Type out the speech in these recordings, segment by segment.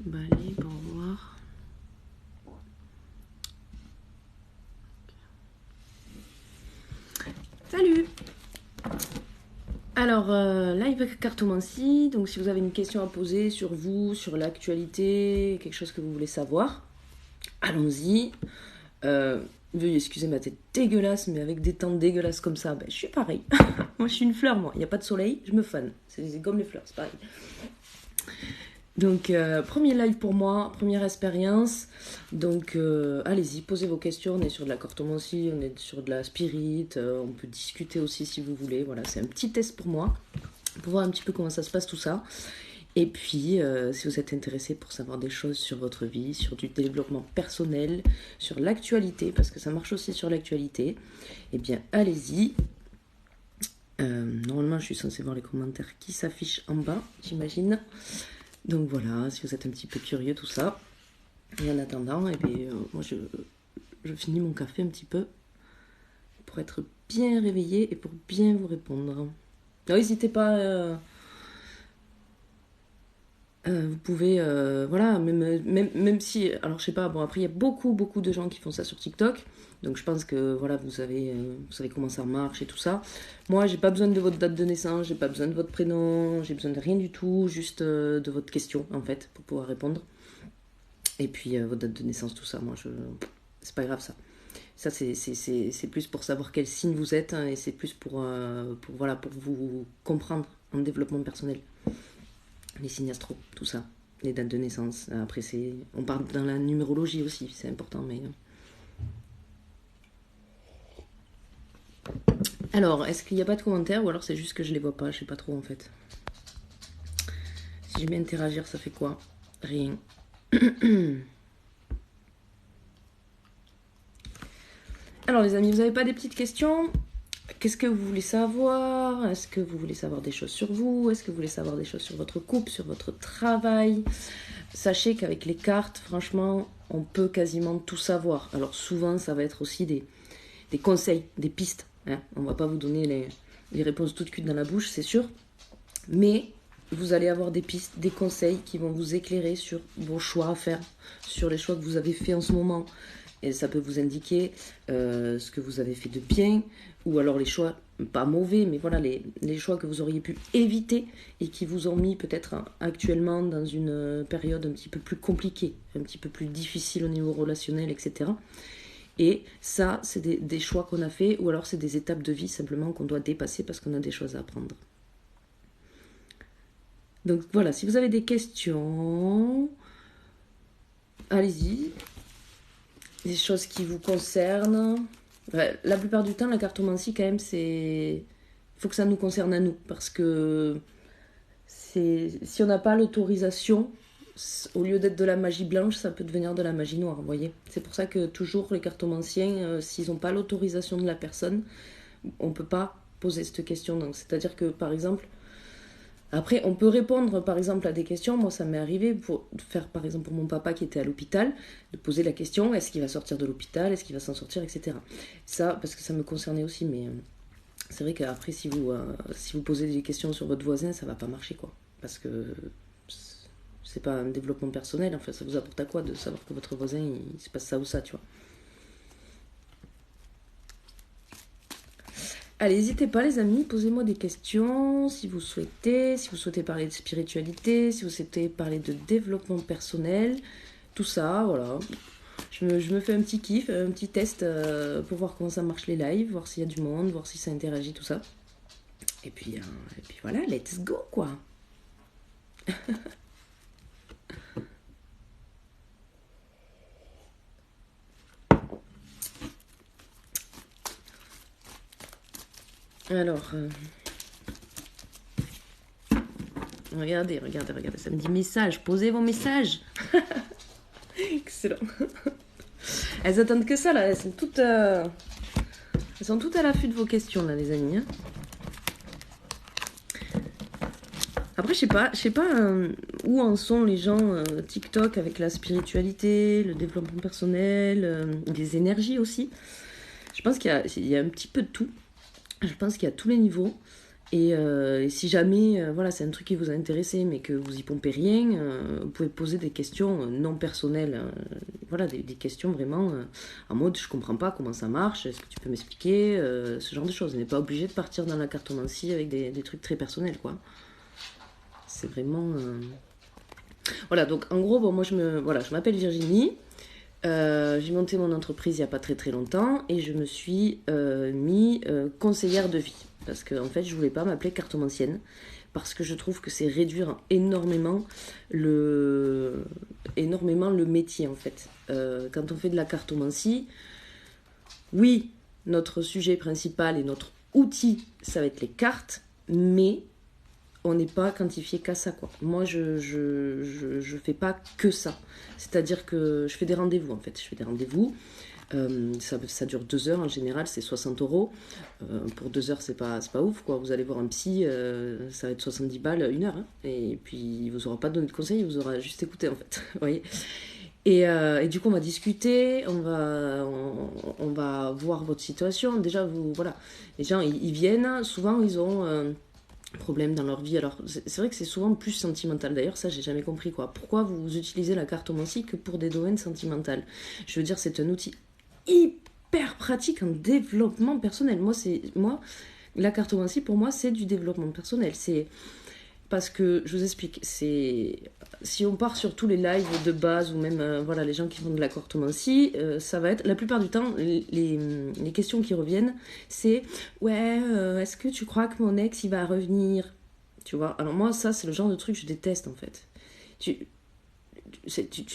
Bah allez, au revoir. Salut. Alors, live avec cartomancie. Donc, si vous avez une question à poser sur vous, sur l'actualité, quelque chose que vous voulez savoir, allons-y. Veuillez excuser ma tête dégueulasse, mais avec des temps dégueulasses comme ça, ben, je suis pareil. Moi, je suis une fleur, moi. Il n'y a pas de soleil, je me fane. C'est comme les fleurs, c'est pareil. Donc, premier live pour moi, première expérience. Donc, allez-y, posez vos questions. On est sur de la cartomancie, on est sur de la spirit. On peut discuter aussi si vous voulez. Voilà, c'est un petit test pour moi, pour voir un petit peu comment ça se passe tout ça. Et puis, si vous êtes intéressé pour savoir des choses sur votre vie, sur du développement personnel, sur l'actualité, parce que ça marche aussi sur l'actualité, eh bien, allez-y. Normalement, je suis censée voir les commentaires qui s'affichent en bas, j'imagine. Donc voilà, si vous êtes un petit peu curieux, tout ça. Et en attendant, eh bien, moi, je finis mon café un petit peu pour être bien réveillée et pour bien vous répondre. N'hésitez pas... vous pouvez, voilà, même si, alors je sais pas, bon après il y a beaucoup de gens qui font ça sur TikTok, donc je pense que voilà, vous savez comment ça marche et tout ça. Moi j'ai pas besoin de votre date de naissance, j'ai pas besoin de votre prénom, j'ai besoin de rien du tout, juste de votre question en fait, pour pouvoir répondre. Et puis votre date de naissance, tout ça, c'est pas grave ça. Ça c'est plus pour savoir quel signe vous êtes hein, et c'est plus voilà, pour vous comprendre en développement personnel. Les signes astro, tout ça, les dates de naissance. Après, on parle dans la numérologie aussi, c'est important, mais. Alors, est-ce qu'il n'y a pas de commentaires ou alors c'est juste que je les vois pas, je sais pas trop en fait. Si je mets interagir, ça fait quoi? Rien. Alors les amis, vous n'avez pas des petites questions? Qu'est-ce que vous voulez savoir? Est-ce que vous voulez savoir des choses sur vous? Est-ce que vous voulez savoir des choses sur votre couple, sur votre travail? Sachez qu'avec les cartes, franchement, on peut quasiment tout savoir. Alors souvent, ça va être aussi des conseils, des pistes. Hein. On ne va pas vous donner les réponses toutes cuites dans la bouche, c'est sûr. Mais vous allez avoir des pistes, des conseils qui vont vous éclairer sur vos choix à faire, sur les choix que vous avez faits en ce moment. Et ça peut vous indiquer ce que vous avez fait de bien, ou alors les choix, pas mauvais, mais voilà, les choix que vous auriez pu éviter et qui vous ont mis peut-être actuellement dans une période un petit peu plus compliquée, un petit peu plus difficile au niveau relationnel, etc. Et ça, c'est des choix qu'on a fait, ou alors c'est des étapes de vie simplement qu'on doit dépasser parce qu'on a des choses à apprendre. Donc voilà, si vous avez des questions, allez-y. Des choses qui vous concernent. La plupart du temps, la cartomancie, quand même, c'est. Il faut que ça nous concerne à nous. Parce que si on n'a pas l'autorisation, au lieu d'être de la magie blanche, ça peut devenir de la magie noire, vous voyez. C'est pour ça que toujours les cartomanciens, s'ils n'ont pas l'autorisation de la personne, on ne peut pas poser cette question. Donc, c'est-à-dire que, par exemple, après, on peut répondre par exemple à des questions. Moi, ça m'est arrivé pour faire par exemple pour mon papa qui était à l'hôpital, de poser la question est-ce qu'il va sortir de l'hôpital, est-ce qu'il va s'en sortir, etc. Ça, parce que ça me concernait aussi, mais c'est vrai qu'après, si vous posez des questions sur votre voisin, ça va pas marcher quoi. Parce que c'est pas un développement personnel, en fait, ça vous apporte à quoi de savoir que votre voisin il se passe ça ou ça, tu vois. Allez, n'hésitez pas les amis, posez-moi des questions si vous souhaitez parler de spiritualité, si vous souhaitez parler de développement personnel, tout ça, voilà. Je me fais un petit kiff, un petit test pour voir comment ça marche les lives, voir s'il y a du monde, voir si ça interagit, tout ça. Et puis voilà, let's go quoi. Alors, regardez, ça me dit message, posez vos messages. Excellent. Elles attendent que ça là, elles sont toutes à l'affût de vos questions là les amis. Hein. Après je sais pas où en sont les gens TikTok avec la spiritualité, le développement personnel, les énergies aussi. Je pense qu'il y a un petit peu de tout. Je pense qu'il y a tous les niveaux. Et si jamais, voilà, c'est un truc qui vous a intéressé, mais que vous y pompez rien, vous pouvez poser des questions non personnelles. Voilà, des questions vraiment en mode, je comprends pas comment ça marche, est-ce que tu peux m'expliquer, ce genre de choses. On n'est pas obligé de partir dans la cartomancie avec des trucs très personnels, quoi. C'est vraiment... Voilà, donc en gros, bon, moi, je m'appelle Virginie. J'ai monté mon entreprise il n'y a pas très très longtemps et je me suis mis conseillère de vie. Parce que en fait, je voulais pas m'appeler cartomancienne. Parce que je trouve que c'est réduire énormément le métier en fait. Quand on fait de la cartomancie, oui, notre sujet principal et notre outil, ça va être les cartes, mais on n'est pas quantifié qu'à ça, quoi. Moi, je fais pas que ça. C'est-à-dire que je fais des rendez-vous, en fait. Je fais des rendez-vous. Ça dure 2 heures, en général, c'est 60 €. Pour 2 heures, c'est pas ouf, quoi. Vous allez voir un psy, ça va être 70 balles, 1 heure. Hein. Et puis, il vous aura pas donné de conseils, il vous aura juste écouté, en fait. Vous voyez. Et du coup, on va discuter, on va voir votre situation. Déjà, voilà. Les gens, ils viennent, souvent, ils ont problèmes dans leur vie. Alors, c'est vrai que c'est souvent plus sentimental. D'ailleurs, ça, j'ai jamais compris, quoi. Pourquoi vous utilisez la cartomancie que pour des domaines sentimentaux? Je veux dire, c'est un outil hyper pratique en développement personnel. Moi, la cartomancie, pour moi, c'est du développement personnel. C'est parce que, je vous explique, si on part sur tous les lives de base ou même voilà, les gens qui font de la cartomancie, ça va être, la plupart du temps, les questions qui reviennent, c'est ouais, est-ce que tu crois que mon ex il va revenir? Tu vois, alors moi, ça, c'est le genre de truc que je déteste en fait. Tu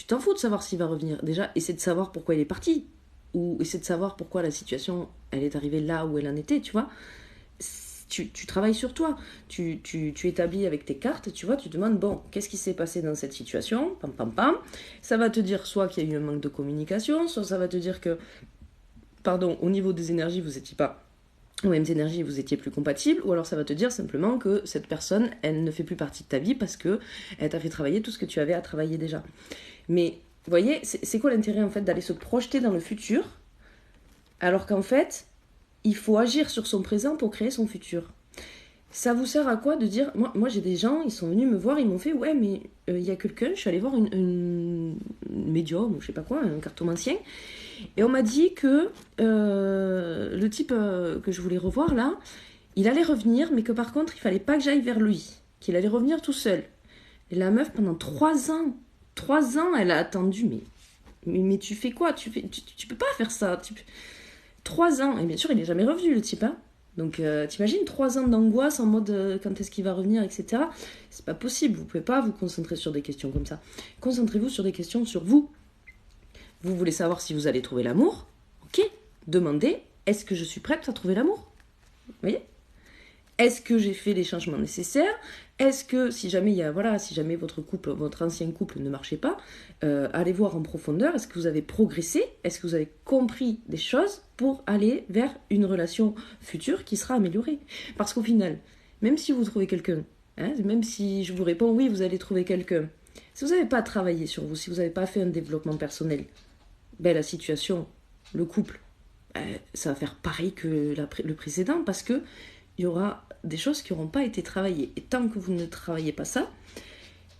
t'en fous de savoir s'il va revenir. Déjà, essaie de savoir pourquoi il est parti. Ou essaie de savoir pourquoi la situation, elle est arrivée là où elle en était, tu vois. Tu travailles sur toi, tu établis avec tes cartes, tu vois, tu demandes, bon, qu'est-ce qui s'est passé dans cette situation, pam pam pam, ça va te dire soit qu'il y a eu un manque de communication, soit ça va te dire que, pardon, au niveau des énergies, vous n'étiez pas aux mêmes énergies, vous étiez plus compatibles, ou alors ça va te dire simplement que cette personne, elle ne fait plus partie de ta vie parce que elle t'a fait travailler tout ce que tu avais à travailler déjà. Mais, vous voyez, c'est quoi l'intérêt en fait d'aller se projeter dans le futur, alors qu'en fait, il faut agir sur son présent pour créer son futur. Ça vous sert à quoi de dire... Moi j'ai des gens, ils sont venus me voir, ils m'ont fait, ouais, mais il y a quelqu'un, je suis allée voir une médium, ou je sais pas quoi, un cartomancien, et on m'a dit que le type que je voulais revoir là, il allait revenir, mais que par contre, il fallait pas que j'aille vers lui, qu'il allait revenir tout seul. Et la meuf, pendant 3 ans, elle a attendu, mais tu fais quoi? Tu peux pas faire ça. 3 ans, et bien sûr, il est jamais revenu, le type, hein. Donc, t'imagines 3 ans d'angoisse en mode quand est-ce qu'il va revenir, etc. C'est pas possible, vous pouvez pas vous concentrer sur des questions comme ça. Concentrez-vous sur des questions sur vous. Vous voulez savoir si vous allez trouver l'amour? Ok, demandez, est-ce que je suis prête à trouver l'amour? Vous voyez? Est-ce que j'ai fait les changements nécessaires? Est-ce que si jamais si jamais votre ancien couple ne marchait pas, allez voir en profondeur. Est-ce que vous avez progressé? Est-ce que vous avez compris des choses pour aller vers une relation future qui sera améliorée? Parce qu'au final, même si vous trouvez quelqu'un, hein, même si je vous réponds oui, vous allez trouver quelqu'un, si vous n'avez pas travaillé sur vous, si vous n'avez pas fait un développement personnel, la situation, le couple, ça va faire pareil que le précédent parce que il y aura des choses qui n'auront pas été travaillées. Et tant que vous ne travaillez pas ça,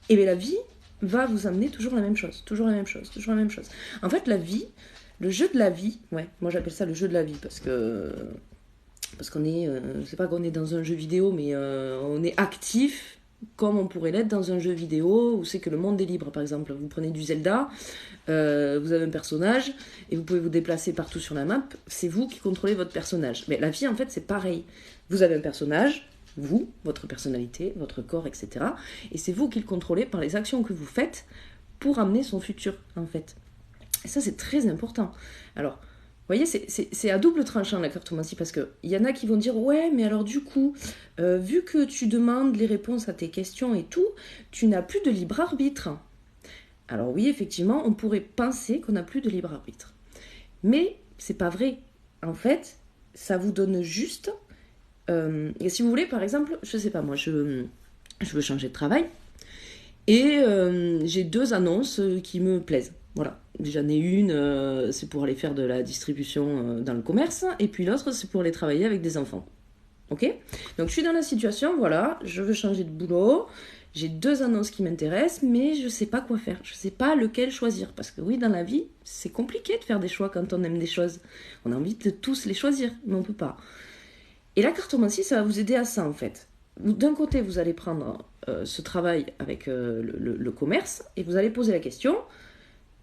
la vie va vous amener toujours la même chose, toujours la même chose, toujours la même chose. En fait, la vie, le jeu de la vie, ouais, moi j'appelle ça le jeu de la vie parce qu'on est, c'est pas qu'on est dans un jeu vidéo, mais on est actif comme on pourrait l'être dans un jeu vidéo où c'est que le monde est libre. Par exemple, vous prenez du Zelda, vous avez un personnage et vous pouvez vous déplacer partout sur la map, c'est vous qui contrôlez votre personnage. Mais la vie, en fait, c'est pareil. Vous avez un personnage, vous, votre personnalité, votre corps, etc. Et c'est vous qui le contrôlez par les actions que vous faites pour amener son futur, en fait. Et ça, c'est très important. Alors, vous voyez, c'est à double tranchant la cartomancie parce qu'il y en a qui vont dire « Ouais, mais alors du coup, vu que tu demandes les réponses à tes questions et tout, tu n'as plus de libre arbitre. » Alors oui, effectivement, on pourrait penser qu'on n'a plus de libre arbitre. Mais c'est pas vrai. En fait, ça vous donne juste... et si vous voulez, par exemple, je sais pas, moi, je veux changer de travail et j'ai 2 annonces qui me plaisent. Voilà, j'en ai une, c'est pour aller faire de la distribution dans le commerce, et puis l'autre, c'est pour aller travailler avec des enfants. Ok? Donc je suis dans la situation, voilà, je veux changer de boulot, j'ai 2 annonces qui m'intéressent, mais je sais pas quoi faire, je sais pas lequel choisir. Parce que oui, dans la vie, c'est compliqué de faire des choix quand on aime des choses. On a envie de tous les choisir, mais on peut pas. Et la cartomancie, ça va vous aider à ça en fait. D'un côté, vous allez prendre ce travail avec le commerce et vous allez poser la question,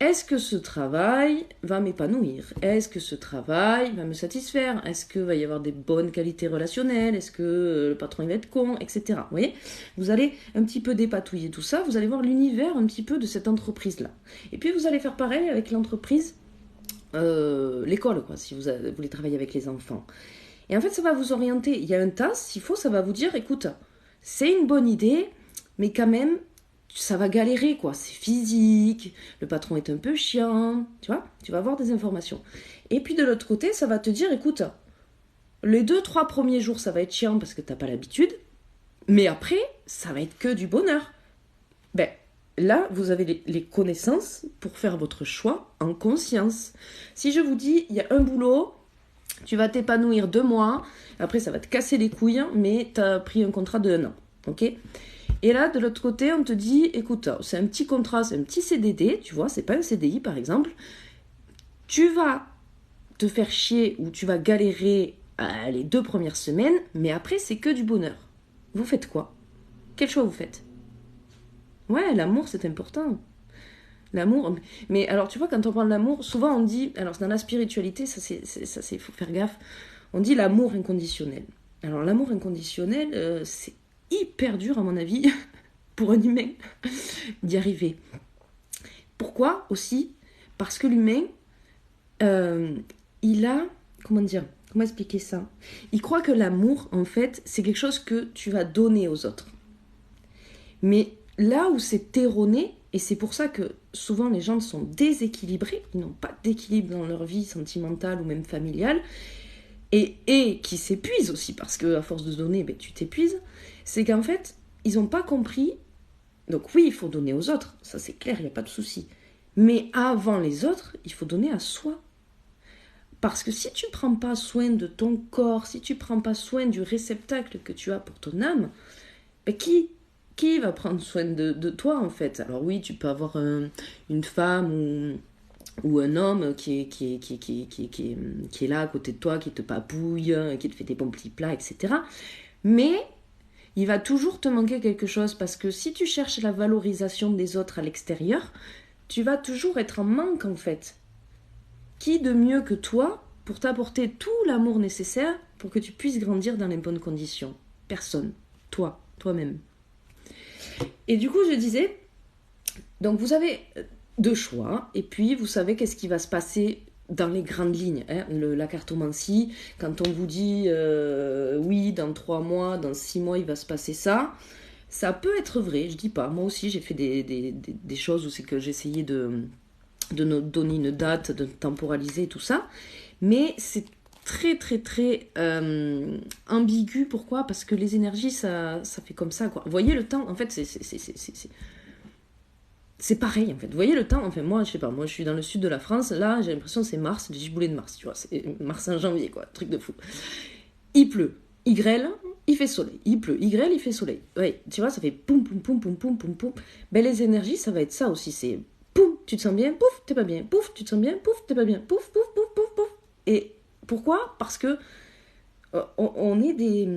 est-ce que ce travail va m'épanouir? Est-ce que ce travail va me satisfaire? Est-ce qu'il va y avoir des bonnes qualités relationnelles? Est-ce que le patron il va être con? Etc. Vous voyez? Vous allez un petit peu dépatouiller tout ça, vous allez voir l'univers un petit peu de cette entreprise-là. Et puis vous allez faire pareil avec l'entreprise, l'école, quoi, si vous voulez travailler avec les enfants. Et en fait, ça va vous orienter. Il y a un tas, s'il faut, ça va vous dire, écoute, c'est une bonne idée, mais quand même, ça va galérer, quoi. C'est physique, le patron est un peu chiant, tu vois, tu vas avoir des informations. Et puis de l'autre côté, ça va te dire, écoute, les 2-3 premiers jours, ça va être chiant parce que t'as pas l'habitude, mais après, ça va être que du bonheur. Ben, là, vous avez les connaissances pour faire votre choix en conscience. Si je vous dis, il y a un boulot, tu vas t'épanouir 2 mois, après ça va te casser les couilles, mais t'as pris un contrat de 1 an, ok? Et là, de l'autre côté, on te dit, écoute, c'est un petit contrat, c'est un petit CDD, tu vois, c'est pas un CDI par exemple. Tu vas te faire chier ou tu vas galérer les 2 premières semaines, mais après, c'est que du bonheur. Vous faites quoi? Quel choix vous faites? Ouais, l'amour, c'est important. L'amour, mais alors tu vois, quand on parle d'amour, souvent on dit, alors dans la spiritualité, il faut faire gaffe, on dit l'amour inconditionnel. Alors l'amour inconditionnel, c'est hyper dur à mon avis pour un humain d'y arriver. Pourquoi aussi? Parce que l'humain, il a, comment expliquer ça? Il croit que l'amour, en fait, c'est quelque chose que tu vas donner aux autres. Mais là où c'est erroné, et c'est pour ça que souvent les gens sont déséquilibrés, ils n'ont pas d'équilibre dans leur vie sentimentale ou même familiale, et qui s'épuisent aussi, parce qu'à force de donner, ben, tu t'épuises, c'est qu'en fait, ils n'ont pas compris. Donc oui, il faut donner aux autres, ça c'est clair, il n'y a pas de souci. Mais avant les autres, il faut donner à soi. Parce que si tu ne prends pas soin de ton corps, si tu ne prends pas soin du réceptacle que tu as pour ton âme, ben qui va prendre soin de toi en fait? Alors oui, tu peux avoir une femme ou un homme qui est là à côté de toi, qui te papouille, qui te fait des bons petits plats, etc. Mais il va toujours te manquer quelque chose parce que si tu cherches la valorisation des autres à l'extérieur, tu vas toujours être en manque en fait. Qui de mieux que toi pour t'apporter tout l'amour nécessaire pour que tu puisses grandir dans les bonnes conditions? Personne. Toi-même. Et du coup, je disais, donc vous avez 2 choix, et puis vous savez qu'est-ce qui va se passer dans les grandes lignes. Hein, la cartomancie, quand on vous dit, oui, dans 3 mois, dans 6 mois, il va se passer ça, ça peut être vrai, je dis pas. Moi aussi, j'ai fait des choses où c'est que j'essayais de donner une date, de temporaliser tout ça, mais c'est très très très ambigu. Pourquoi? Parce que les énergies ça fait comme ça quoi. Vous voyez le temps en fait c'est pareil en fait. Vous voyez le temps, enfin moi je sais pas, moi je suis dans le sud de la France, là j'ai l'impression que c'est mars, les giboulées de mars, tu vois, c'est mars en janvier quoi, truc de fou. Il pleut, il grêle, il fait soleil, il pleut, il grêle, il fait soleil. Ouais, tu vois, ça fait poum poum poum poum poum poum poum. Ben les énergies ça va être ça aussi, c'est pouf, tu te sens bien, pouf, t'es pas bien, pouf, tu te sens bien, pouf, t'es pas bien, pouf, pouf, pouf, pouf, pouf. Et pourquoi? Parce que on est des...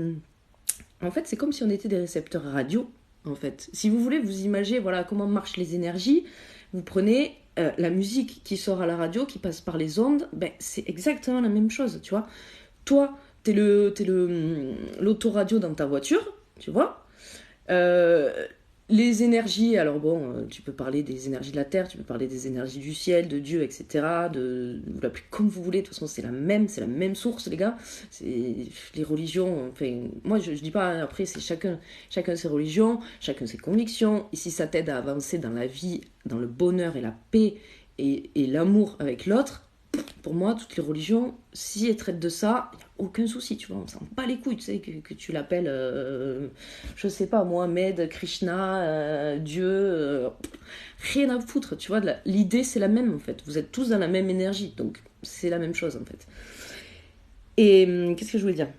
En fait, c'est comme si on était des récepteurs radio, en fait. Si vous voulez vous imaginer, voilà, comment marchent les énergies, vous prenez la musique qui sort à la radio, qui passe par les ondes, ben, c'est exactement la même chose, tu vois. Toi, t'es l'autoradio dans ta voiture, tu vois. Les énergies, alors bon, tu peux parler des énergies de la Terre, tu peux parler des énergies du ciel, de Dieu, etc. Vous l'appelez comme vous voulez, de toute façon c'est la même source les gars. C'est les religions, enfin, moi je dis pas, après c'est chacun ses religions, chacun ses convictions, et si ça t'aide à avancer dans la vie, dans le bonheur et la paix et l'amour avec l'autre, pour moi, toutes les religions, si elles traitent de ça, il n'y a aucun souci, tu vois, on s'en bat les couilles, tu sais, que tu l'appelles, je sais pas, Mohamed, Krishna, Dieu, rien à foutre, tu vois, l'idée c'est la même en fait, vous êtes tous dans la même énergie, donc c'est la même chose en fait. Et qu'est-ce que je voulais dire?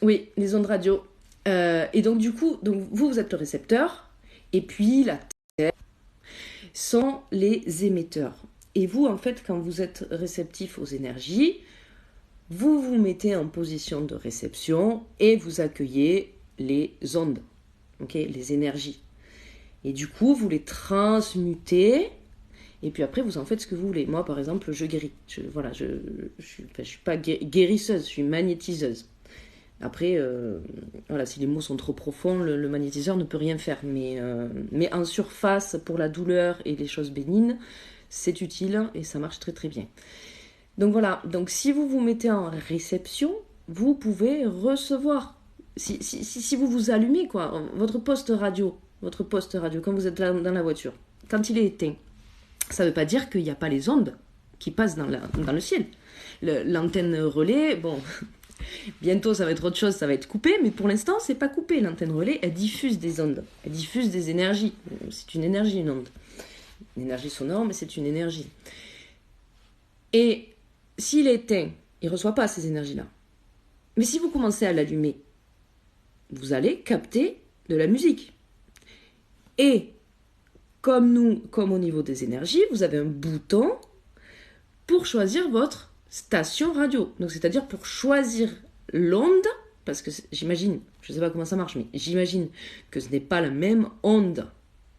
Oui, les ondes radio. Et donc du coup, donc vous êtes le récepteur, et puis la Terre sont les émetteurs. Et vous, en fait, quand vous êtes réceptif aux énergies, vous vous mettez en position de réception et vous accueillez les ondes, okay, les énergies. Et du coup, vous les transmutez. Et puis après, vous en faites ce que vous voulez. Moi, par exemple, je guéris. Je suis pas guérisseuse, je suis magnétiseuse. Après, voilà, si les mots sont trop profonds, le magnétiseur ne peut rien faire. Mais en surface, pour la douleur et les choses bénignes, c'est utile et ça marche très très bien. Donc voilà, donc si vous vous mettez en réception, vous pouvez recevoir. Si vous vous allumez, quoi, votre poste radio, quand vous êtes là dans la voiture, quand il est éteint, ça ne veut pas dire qu'il n'y a pas les ondes qui passent dans le ciel. L'antenne relais, bon, bientôt ça va être autre chose, ça va être coupé, mais pour l'instant c'est pas coupé. L'antenne relais, elle diffuse des ondes, elle diffuse des énergies. C'est une énergie, une onde. Une énergie sonore, mais c'est une énergie. Et s'il est éteint, il ne reçoit pas ces énergies-là. Mais si vous commencez à l'allumer, vous allez capter de la musique. Et comme au niveau des énergies, vous avez un bouton pour choisir votre station radio. Donc c'est-à-dire pour choisir l'onde, parce que j'imagine, je ne sais pas comment ça marche, mais j'imagine que ce n'est pas la même onde,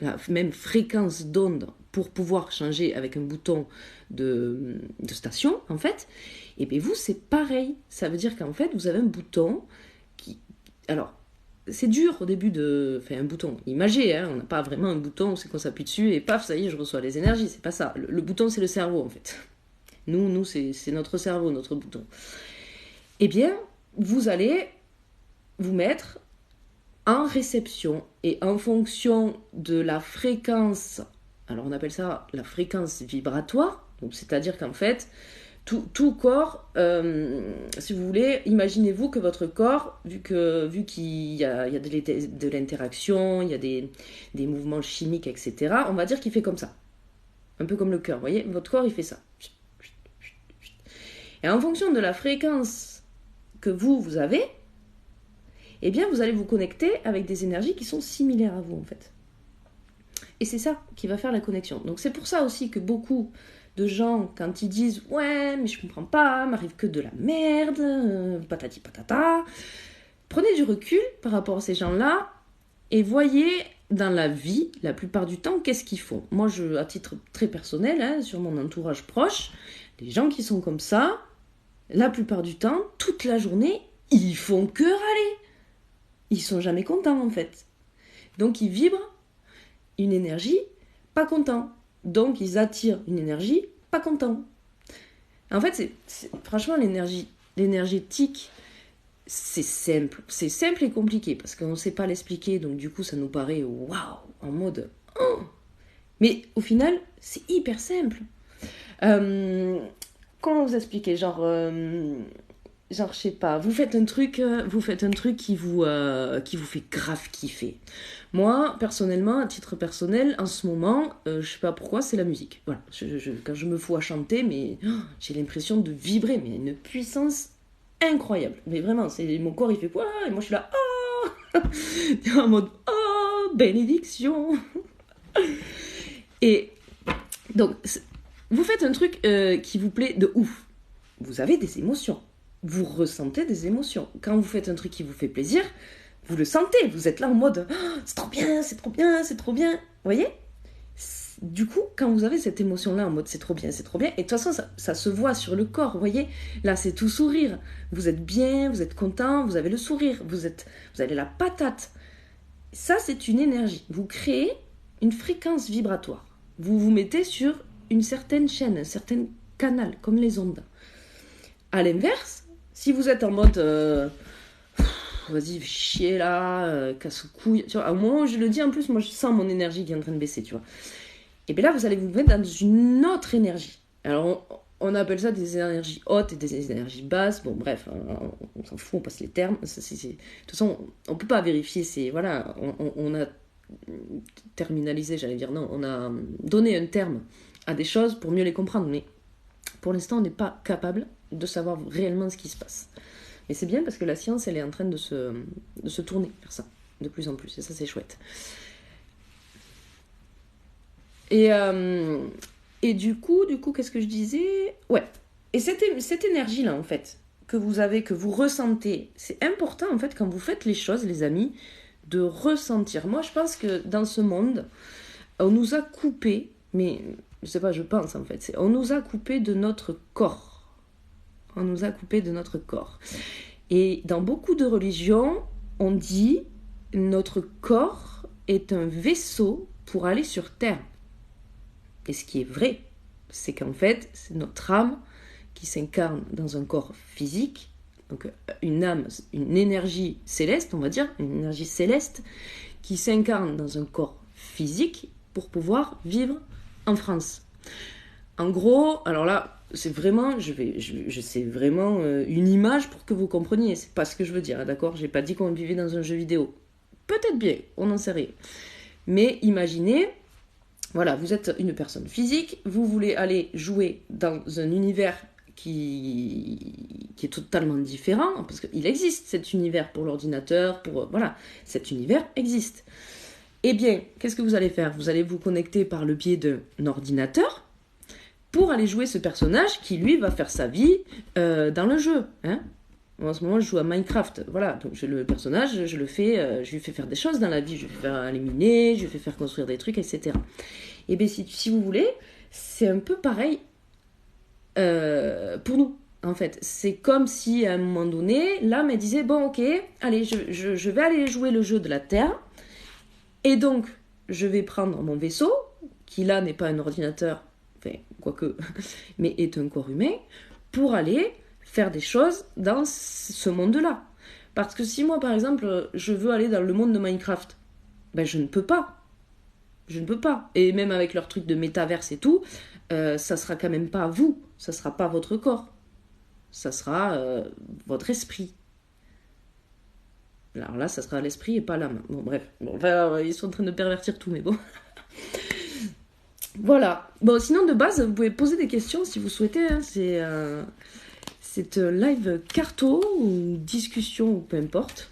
la même fréquence d'onde pour pouvoir changer avec un bouton de station, en fait. Et bien vous, c'est pareil. Ça veut dire qu'en fait, vous avez un bouton qui... Alors, c'est dur au début de... Enfin, un bouton imagé, hein, on n'a pas vraiment un bouton, c'est qu'on s'appuie dessus et paf, ça y est, je reçois les énergies. C'est pas ça. Le bouton, c'est le cerveau, en fait. Nous c'est notre cerveau, notre bouton. Eh bien, vous allez vous mettre en réception et en fonction de la fréquence, alors on appelle ça la fréquence vibratoire, donc c'est-à-dire qu'en fait, tout corps, si vous voulez, imaginez-vous que votre corps, vu qu'il y a de l'interaction, il y a des mouvements chimiques, etc., on va dire qu'il fait comme ça. Un peu comme le cœur, vous voyez, votre corps, il fait ça. Et en fonction de la fréquence que vous avez, eh bien, vous allez vous connecter avec des énergies qui sont similaires à vous, en fait. Et c'est ça qui va faire la connexion. Donc c'est pour ça aussi que beaucoup de gens, quand ils disent « Ouais, mais je comprends pas, m'arrive que de la merde, patati patata », prenez du recul par rapport à ces gens-là et voyez dans la vie, la plupart du temps, qu'est-ce qu'ils font. Moi, à titre très personnel, hein, sur mon entourage proche, les gens qui sont comme ça, la plupart du temps, toute la journée, ils font que râler. Ils sont jamais contents, en fait. Donc, ils vibrent une énergie pas content. Donc, ils attirent une énergie pas content. En fait, franchement, l'énergétique, c'est simple et compliqué parce qu'on ne sait pas l'expliquer, donc du coup, ça nous paraît waouh, en mode oh. Mais au final, c'est hyper simple. Comment vous expliquer, genre, je sais pas, vous faites un truc qui vous fait grave kiffer. Moi, personnellement, à titre personnel, en ce moment, je sais pas pourquoi, c'est la musique. Voilà, quand je me fous à chanter, mais j'ai l'impression de vibrer, mais une puissance incroyable. Mais vraiment, mon corps il fait quoi, et moi je suis là, oh en mode, oh, bénédiction. Et donc, vous faites un truc qui vous plaît de ouf. Vous avez des émotions. Vous ressentez des émotions. Quand vous faites un truc qui vous fait plaisir, vous le sentez. Vous êtes là en mode oh, c'est trop bien, c'est trop bien, c'est trop bien. Vous voyez ? Du coup, quand vous avez cette émotion-là en mode c'est trop bien, et de toute façon, ça se voit sur le corps. Vous voyez ? Là, c'est tout sourire. Vous êtes bien, vous êtes content, vous avez le sourire, vous avez la patate. Ça, c'est une énergie. Vous créez une fréquence vibratoire. Vous vous mettez sur une certaine chaîne, un certain canal, comme les ondes. À l'inverse, si vous êtes en mode vas-y, chier là, casse-couille, tu vois, au moment où je le dis, en plus, moi je sens mon énergie qui est en train de baisser, tu vois. Et bien là, vous allez vous mettre dans une autre énergie. Alors, on appelle ça des énergies hautes et des énergies basses. Bon, bref, on s'en fout, on passe les termes. De toute façon, on ne peut pas vérifier. Voilà, on a terminalisé, j'allais dire, non, on a donné un terme à des choses pour mieux les comprendre. Mais pour l'instant, on n'est pas capable de savoir réellement ce qui se passe. Et c'est bien parce que la science, elle est en train de se tourner vers ça, de plus en plus. Et ça, c'est chouette. Et du coup, qu'est-ce que je disais? Ouais. Et cette énergie-là, en fait, que vous avez, que vous ressentez, c'est important, en fait, quand vous faites les choses, les amis, de ressentir. Moi, je pense que dans ce monde, on nous a coupé, mais je sais pas, je pense, en fait, on nous a coupé de notre corps. On nous a coupé de notre corps. Et dans beaucoup de religions, on dit notre corps est un vaisseau pour aller sur Terre. Et ce qui est vrai, c'est qu'en fait, c'est notre âme qui s'incarne dans un corps physique, donc une âme, une énergie céleste, on va dire, une énergie céleste, qui s'incarne dans un corps physique pour pouvoir vivre en France. En gros, alors là, c'est vraiment, c'est vraiment une image pour que vous compreniez, c'est pas ce que je veux dire, d'accord? J'ai pas dit qu'on vivait dans un jeu vidéo. Peut-être bien, on n'en sait rien. Mais imaginez, voilà, vous êtes une personne physique, vous voulez aller jouer dans un univers qui est totalement différent, parce qu'il existe cet univers pour l'ordinateur, voilà, cet univers existe. Eh bien, qu'est-ce que vous allez faire? Vous allez vous connecter par le biais d'un ordinateur pour aller jouer ce personnage qui, lui, va faire sa vie dans le jeu. Hein. En ce moment, je joue à Minecraft. Voilà, donc le personnage, je lui fais faire des choses dans la vie. Je lui fais faire éliminer, je lui fais faire construire des trucs, etc. Et bien, si vous voulez, c'est un peu pareil pour nous, en fait. C'est comme si, à un moment donné, l'âme, elle disait, bon, ok, allez, je vais aller jouer le jeu de la Terre. Et donc, je vais prendre mon vaisseau, qui là n'est pas un ordinateur, enfin, quoique, mais est un corps humain, pour aller faire des choses dans ce monde-là. Parce que si moi, par exemple, je veux aller dans le monde de Minecraft, ben je ne peux pas. Je ne peux pas. Et même avec leur truc de métaverse et tout, ça sera quand même pas vous. Ça sera pas votre corps. Ça sera votre esprit. Alors là, ça sera l'esprit et pas l'âme. Bon, bref. Bon, enfin, ils sont en train de pervertir tout, mais bon. Voilà. Bon, sinon, de base, vous pouvez poser des questions si vous souhaitez. Hein. C'est un live carto ou discussion ou peu importe.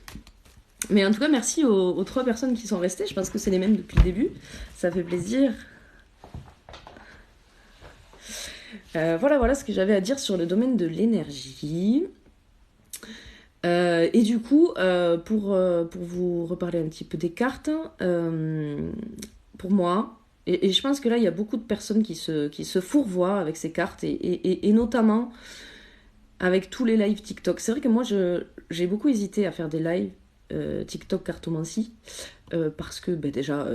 Mais en tout cas, merci aux 3 personnes qui sont restées. Je pense que c'est les mêmes depuis le début. Ça fait plaisir. Voilà ce que j'avais à dire sur le domaine de l'énergie. Et du coup, pour vous reparler un petit peu des cartes, pour moi, et je pense que là, il y a beaucoup de personnes qui se fourvoient avec ces cartes, et notamment avec tous les lives TikTok. C'est vrai que moi, j'ai beaucoup hésité à faire des lives TikTok cartomancie, parce que déjà,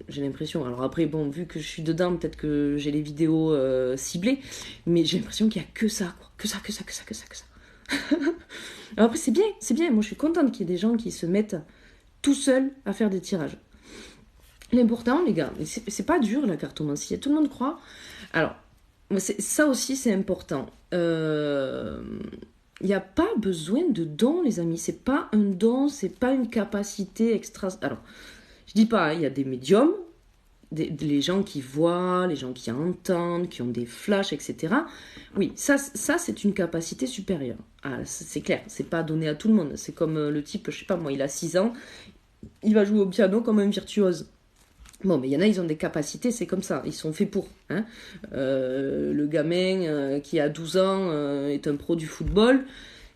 j'ai l'impression, alors après, bon, vu que je suis dedans, peut-être que j'ai les vidéos ciblées, mais j'ai l'impression qu'il n'y a que ça, quoi. Que ça. Alors après, c'est bien, moi je suis contente qu'il y ait des gens qui se mettent tout seuls à faire des tirages. L'important, les gars, c'est pas dur la cartomancie, tout le monde croit. Alors, ça aussi c'est important. Il n'y a pas besoin de don, les amis. C'est pas un don, c'est pas une capacité extra. Alors, je dis pas, il y a des médiums, les gens qui voient, les gens qui entendent, qui ont des flashs, etc. Oui, ça c'est une capacité supérieure. Ah, c'est clair, c'est pas donné à tout le monde. C'est comme le type, je sais pas moi, il a 6 ans, il va jouer au piano comme un virtuose. Bon, mais il y en a, ils ont des capacités, c'est comme ça, ils sont faits pour. Hein. Le gamin qui a 12 ans est un pro du football,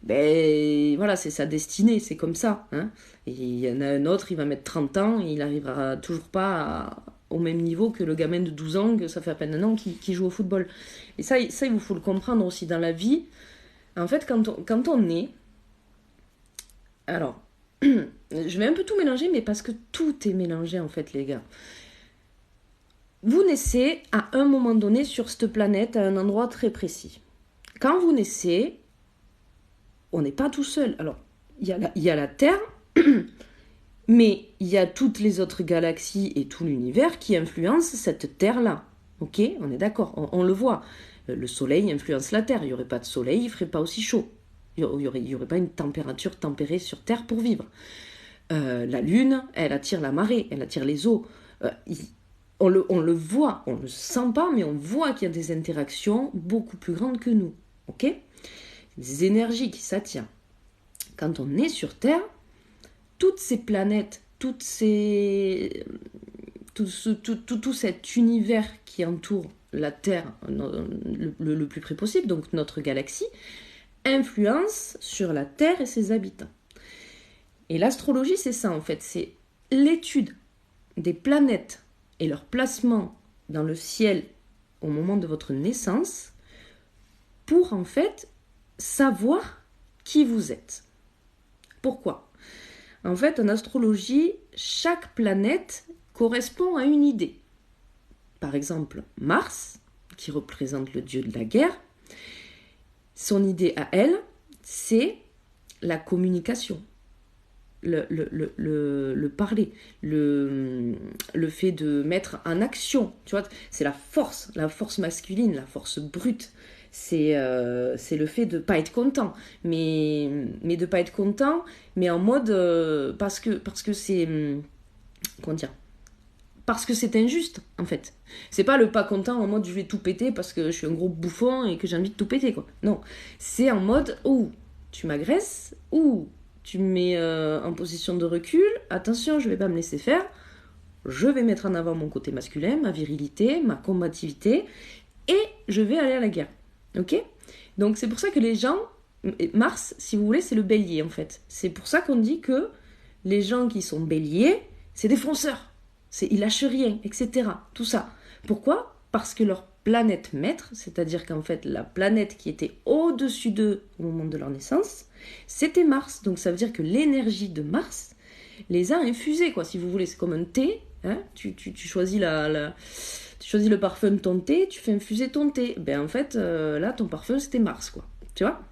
ben voilà, c'est sa destinée, c'est comme ça. Hein. Et il y en a un autre, il va mettre 30 ans et il n'arrivera toujours pas au même niveau que le gamin de 12 ans, que ça fait à peine un an, qui joue au football. Et ça, il vous faut le comprendre aussi dans la vie. En fait, quand on est... Alors, je vais un peu tout mélanger, mais parce que tout est mélangé, en fait, les gars. Vous naissez à un moment donné sur cette planète, à un endroit très précis. Quand vous naissez, on n'est pas tout seul. Alors, il y a la Terre, mais il y a toutes les autres galaxies et tout l'univers qui influencent cette Terre-là. Ok, on est d'accord, on le voit. Le Soleil influence la Terre. Il n'y aurait pas de Soleil, il ne ferait pas aussi chaud. Il n'y aurait pas une température tempérée sur Terre pour vivre. La Lune, elle attire la marée, elle attire les eaux. On le voit, on ne le sent pas, mais on voit qu'il y a des interactions beaucoup plus grandes que nous. Ok ? Des énergies qui s'attirent. quand on est sur Terre, toutes ces planètes, tout cet univers qui entoure la Terre le plus près possible, donc notre galaxie, influence sur la Terre et ses habitants. Et l'astrologie, c'est ça en fait, c'est l'étude des planètes et leur placement dans le ciel au moment de votre naissance pour en fait savoir qui vous êtes. Pourquoi ? En fait, en astrologie, chaque planète correspond à une idée. Par exemple, Mars, qui représente le dieu de la guerre, son idée à elle, c'est la communication, le parler, le fait de mettre en action. Tu vois, c'est la force masculine, la force brute. C'est le fait de ne pas être content, mais de ne pas être content, mais en mode parce que c'est comment dire, parce que c'est injuste en fait. C'est pas le pas content en mode je vais tout péter parce que je suis un gros bouffon et que j'ai envie de tout péter quoi. Non, c'est en mode tu m'agresses ou tu me mets en position de recul. Attention, je vais pas me laisser faire. Je vais mettre en avant mon côté masculin, ma virilité, ma combativité et je vais aller à la guerre. Ok ? Donc c'est pour ça que les gens, Mars, si vous voulez, c'est le bélier en fait. C'est pour ça qu'on dit que les gens qui sont béliers, c'est des fonceurs. Ils lâchent rien, etc. Tout ça. Pourquoi ? Parce que leur planète maître, c'est-à-dire qu'en fait la planète qui était au-dessus d'eux au moment de leur naissance, c'était Mars. Donc ça veut dire que l'énergie de Mars les a infusés, quoi. Si vous voulez, c'est comme un thé. Hein, tu choisis tu choisis le parfum de ton thé, tu fais infuser ton thé. Ben en fait, là, ton parfum, c'était Mars, quoi. Tu vois ?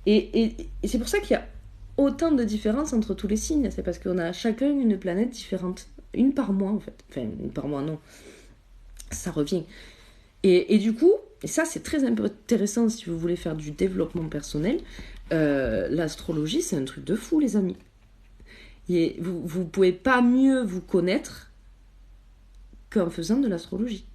Et c'est pour ça qu'il y a autant de différences entre tous les signes. C'est parce qu'on a chacun une planète différente. Une par mois, en fait. Enfin, une par mois, non. Ça revient. Et du coup, et ça, c'est très intéressant si vous voulez faire du développement personnel, l'astrologie, c'est un truc de fou, les amis. Et vous ne pouvez pas mieux vous connaître qu'en faisant de l'astrologie.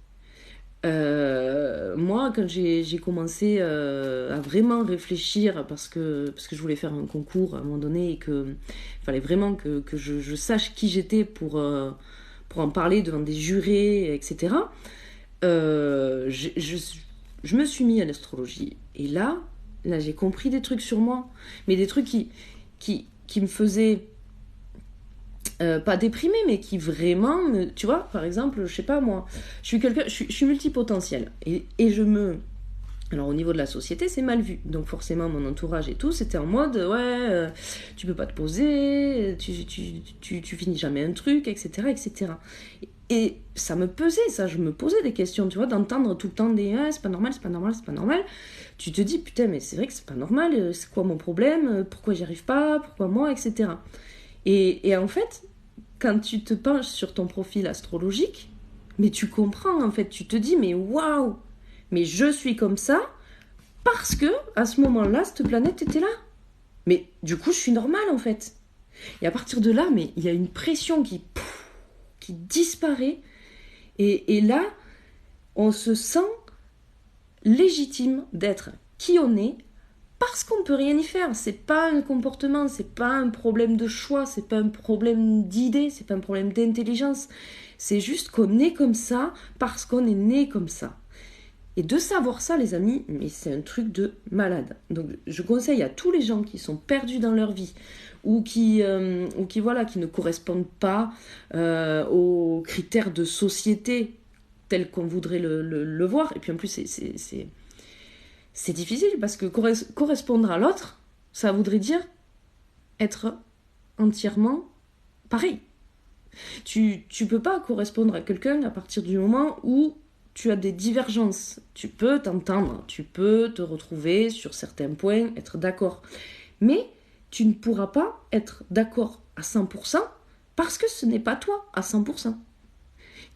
Moi, quand j'ai commencé à vraiment réfléchir, parce que je voulais faire un concours à un moment donné et qu'il fallait vraiment que je sache qui j'étais pour en parler devant des jurés, etc., je me suis mis à l'astrologie. Et là, j'ai compris des trucs sur moi, mais des trucs qui me faisaient pas déprimé, mais qui vraiment, tu vois, par exemple, je sais pas moi, je suis multipotentiel et alors au niveau de la société, c'est mal vu. Donc forcément, mon entourage et tout, c'était en mode, tu peux pas te poser, tu finis jamais un truc, etc., etc. Et ça me pesait, ça, je me posais des questions, tu vois, d'entendre tout le temps des c'est pas normal, c'est pas normal, c'est pas normal. Tu te dis, putain, mais c'est vrai que c'est pas normal, c'est quoi mon problème, pourquoi j'y arrive pas, pourquoi moi, etc. Et en fait, quand tu te penches sur ton profil astrologique, mais tu comprends, en fait, tu te dis, mais waouh, mais je suis comme ça parce que à ce moment-là, cette planète était là. Mais du coup, je suis normale, en fait. Et à partir de là, mais il y a une pression qui disparaît. Et là, on se sent légitime d'être qui on est parce qu'on peut rien y faire. C'est pas un comportement, c'est pas un problème de choix, c'est pas un problème d'idée, c'est pas un problème d'intelligence. C'est juste qu'on est comme ça parce qu'on est né comme ça. Et de savoir ça, les amis, mais c'est un truc de malade. Donc je conseille à tous les gens qui sont perdus dans leur vie ou qui ne correspondent pas aux critères de société tels qu'on voudrait le voir. Et puis en plus, c'est difficile parce que correspondre à l'autre, ça voudrait dire être entièrement pareil. Tu peux pas correspondre à quelqu'un à partir du moment où tu as des divergences. Tu peux t'entendre, tu peux te retrouver sur certains points, être d'accord. Mais tu ne pourras pas être d'accord à 100% parce que ce n'est pas toi à 100%.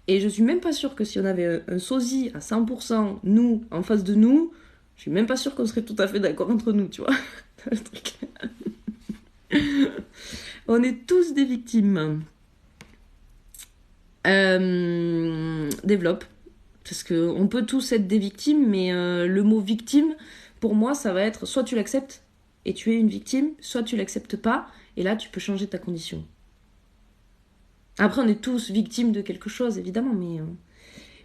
Et je suis même pas sûre que si on avait un sosie à 100%, nous, en face de nous, je suis même pas sûre qu'on serait tout à fait d'accord entre nous, tu vois. Le truc. On est tous des victimes. Développe. Parce qu'on peut tous être des victimes, mais le mot victime, pour moi, ça va être soit tu l'acceptes, et tu es une victime, soit tu l'acceptes pas, et là tu peux changer ta condition. Après, on est tous victimes de quelque chose, évidemment,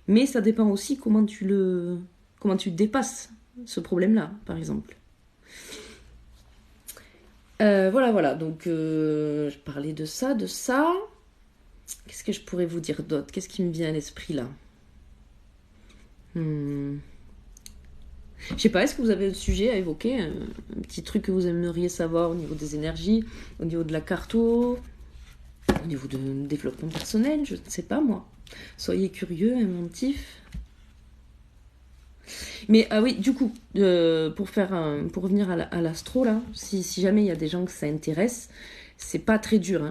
mais ça dépend aussi comment tu dépasses ce problème-là, par exemple. Voilà, donc je parlais de ça. Qu'est-ce que je pourrais vous dire d'autre? Qu'est-ce qui me vient à l'esprit là? Je sais pas, est-ce que vous avez un sujet à évoquer, un petit truc que vous aimeriez savoir au niveau des énergies, au niveau de la carto, au niveau de développement personnel, je ne sais pas moi. Soyez curieux, inventifs. Mais ah oui, du coup, pour revenir à l'astro là, si jamais il y a des gens que ça intéresse, c'est pas très dur. Hein.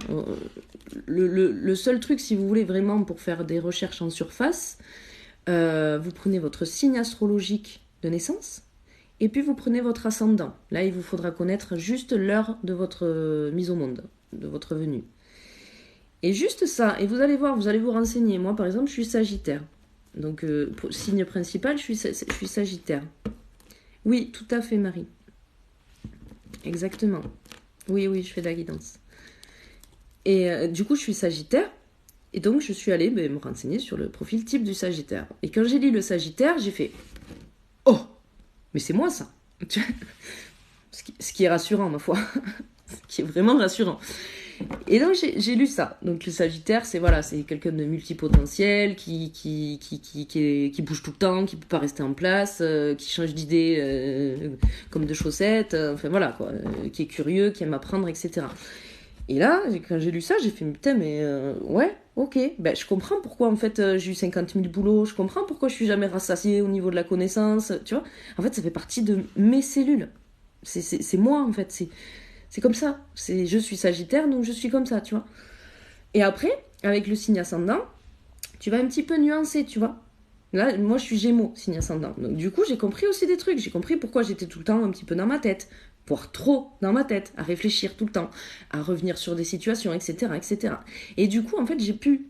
Le seul truc, si vous voulez vraiment pour faire des recherches en surface, vous prenez votre signe astrologique de naissance et puis vous prenez votre ascendant. Là, il vous faudra connaître juste l'heure de votre mise au monde, de votre venue. Et juste ça, et vous allez voir, vous allez vous renseigner. Moi, par exemple, je suis Sagittaire. Donc, signe principal, je suis Sagittaire. Oui, tout à fait, Marie. Exactement. Oui, je fais de la guidance. Et du coup, je suis Sagittaire. Et donc, je suis allée me renseigner sur le profil type du Sagittaire. Et quand j'ai lu le Sagittaire, j'ai fait « Oh, mais c'est moi, ça !» Ce qui est rassurant, ma foi. Ce qui est vraiment rassurant. Et donc j'ai lu ça. Donc le Sagittaire, c'est quelqu'un de multipotentiel, qui bouge tout le temps, qui peut pas rester en place, qui change d'idée comme de chaussettes, enfin voilà quoi, qui est curieux, qui aime apprendre, etc. Et là, quand j'ai lu ça, j'ai fait putain, mais ouais, ok, ben je comprends pourquoi en fait j'ai eu 50 000 boulots, je comprends pourquoi je suis jamais rassasiée au niveau de la connaissance, tu vois. En fait, ça fait partie de mes cellules. C'est moi en fait, c'est comme ça. Je suis Sagittaire, donc je suis comme ça, tu vois. Et après, avec le signe ascendant, tu vas un petit peu nuancer, tu vois. Là, moi, je suis Gémeaux, signe ascendant. Donc, du coup, j'ai compris aussi des trucs. J'ai compris pourquoi j'étais tout le temps un petit peu dans ma tête. Voire trop dans ma tête, à réfléchir tout le temps, à revenir sur des situations, etc., etc. Et du coup, en fait, j'ai pu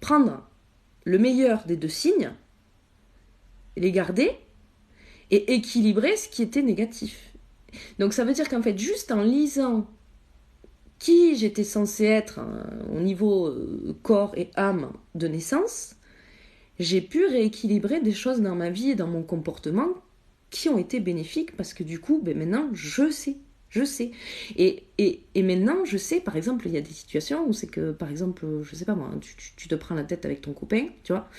prendre le meilleur des deux signes, les garder, et équilibrer ce qui était négatif. Donc ça veut dire qu'en fait, juste en lisant qui j'étais censée être au niveau corps et âme de naissance, j'ai pu rééquilibrer des choses dans ma vie et dans mon comportement qui ont été bénéfiques parce que du coup, maintenant, je sais. Et maintenant, je sais, par exemple, il y a des situations où c'est que, par exemple, je sais pas moi, tu te prends la tête avec ton copain, tu vois.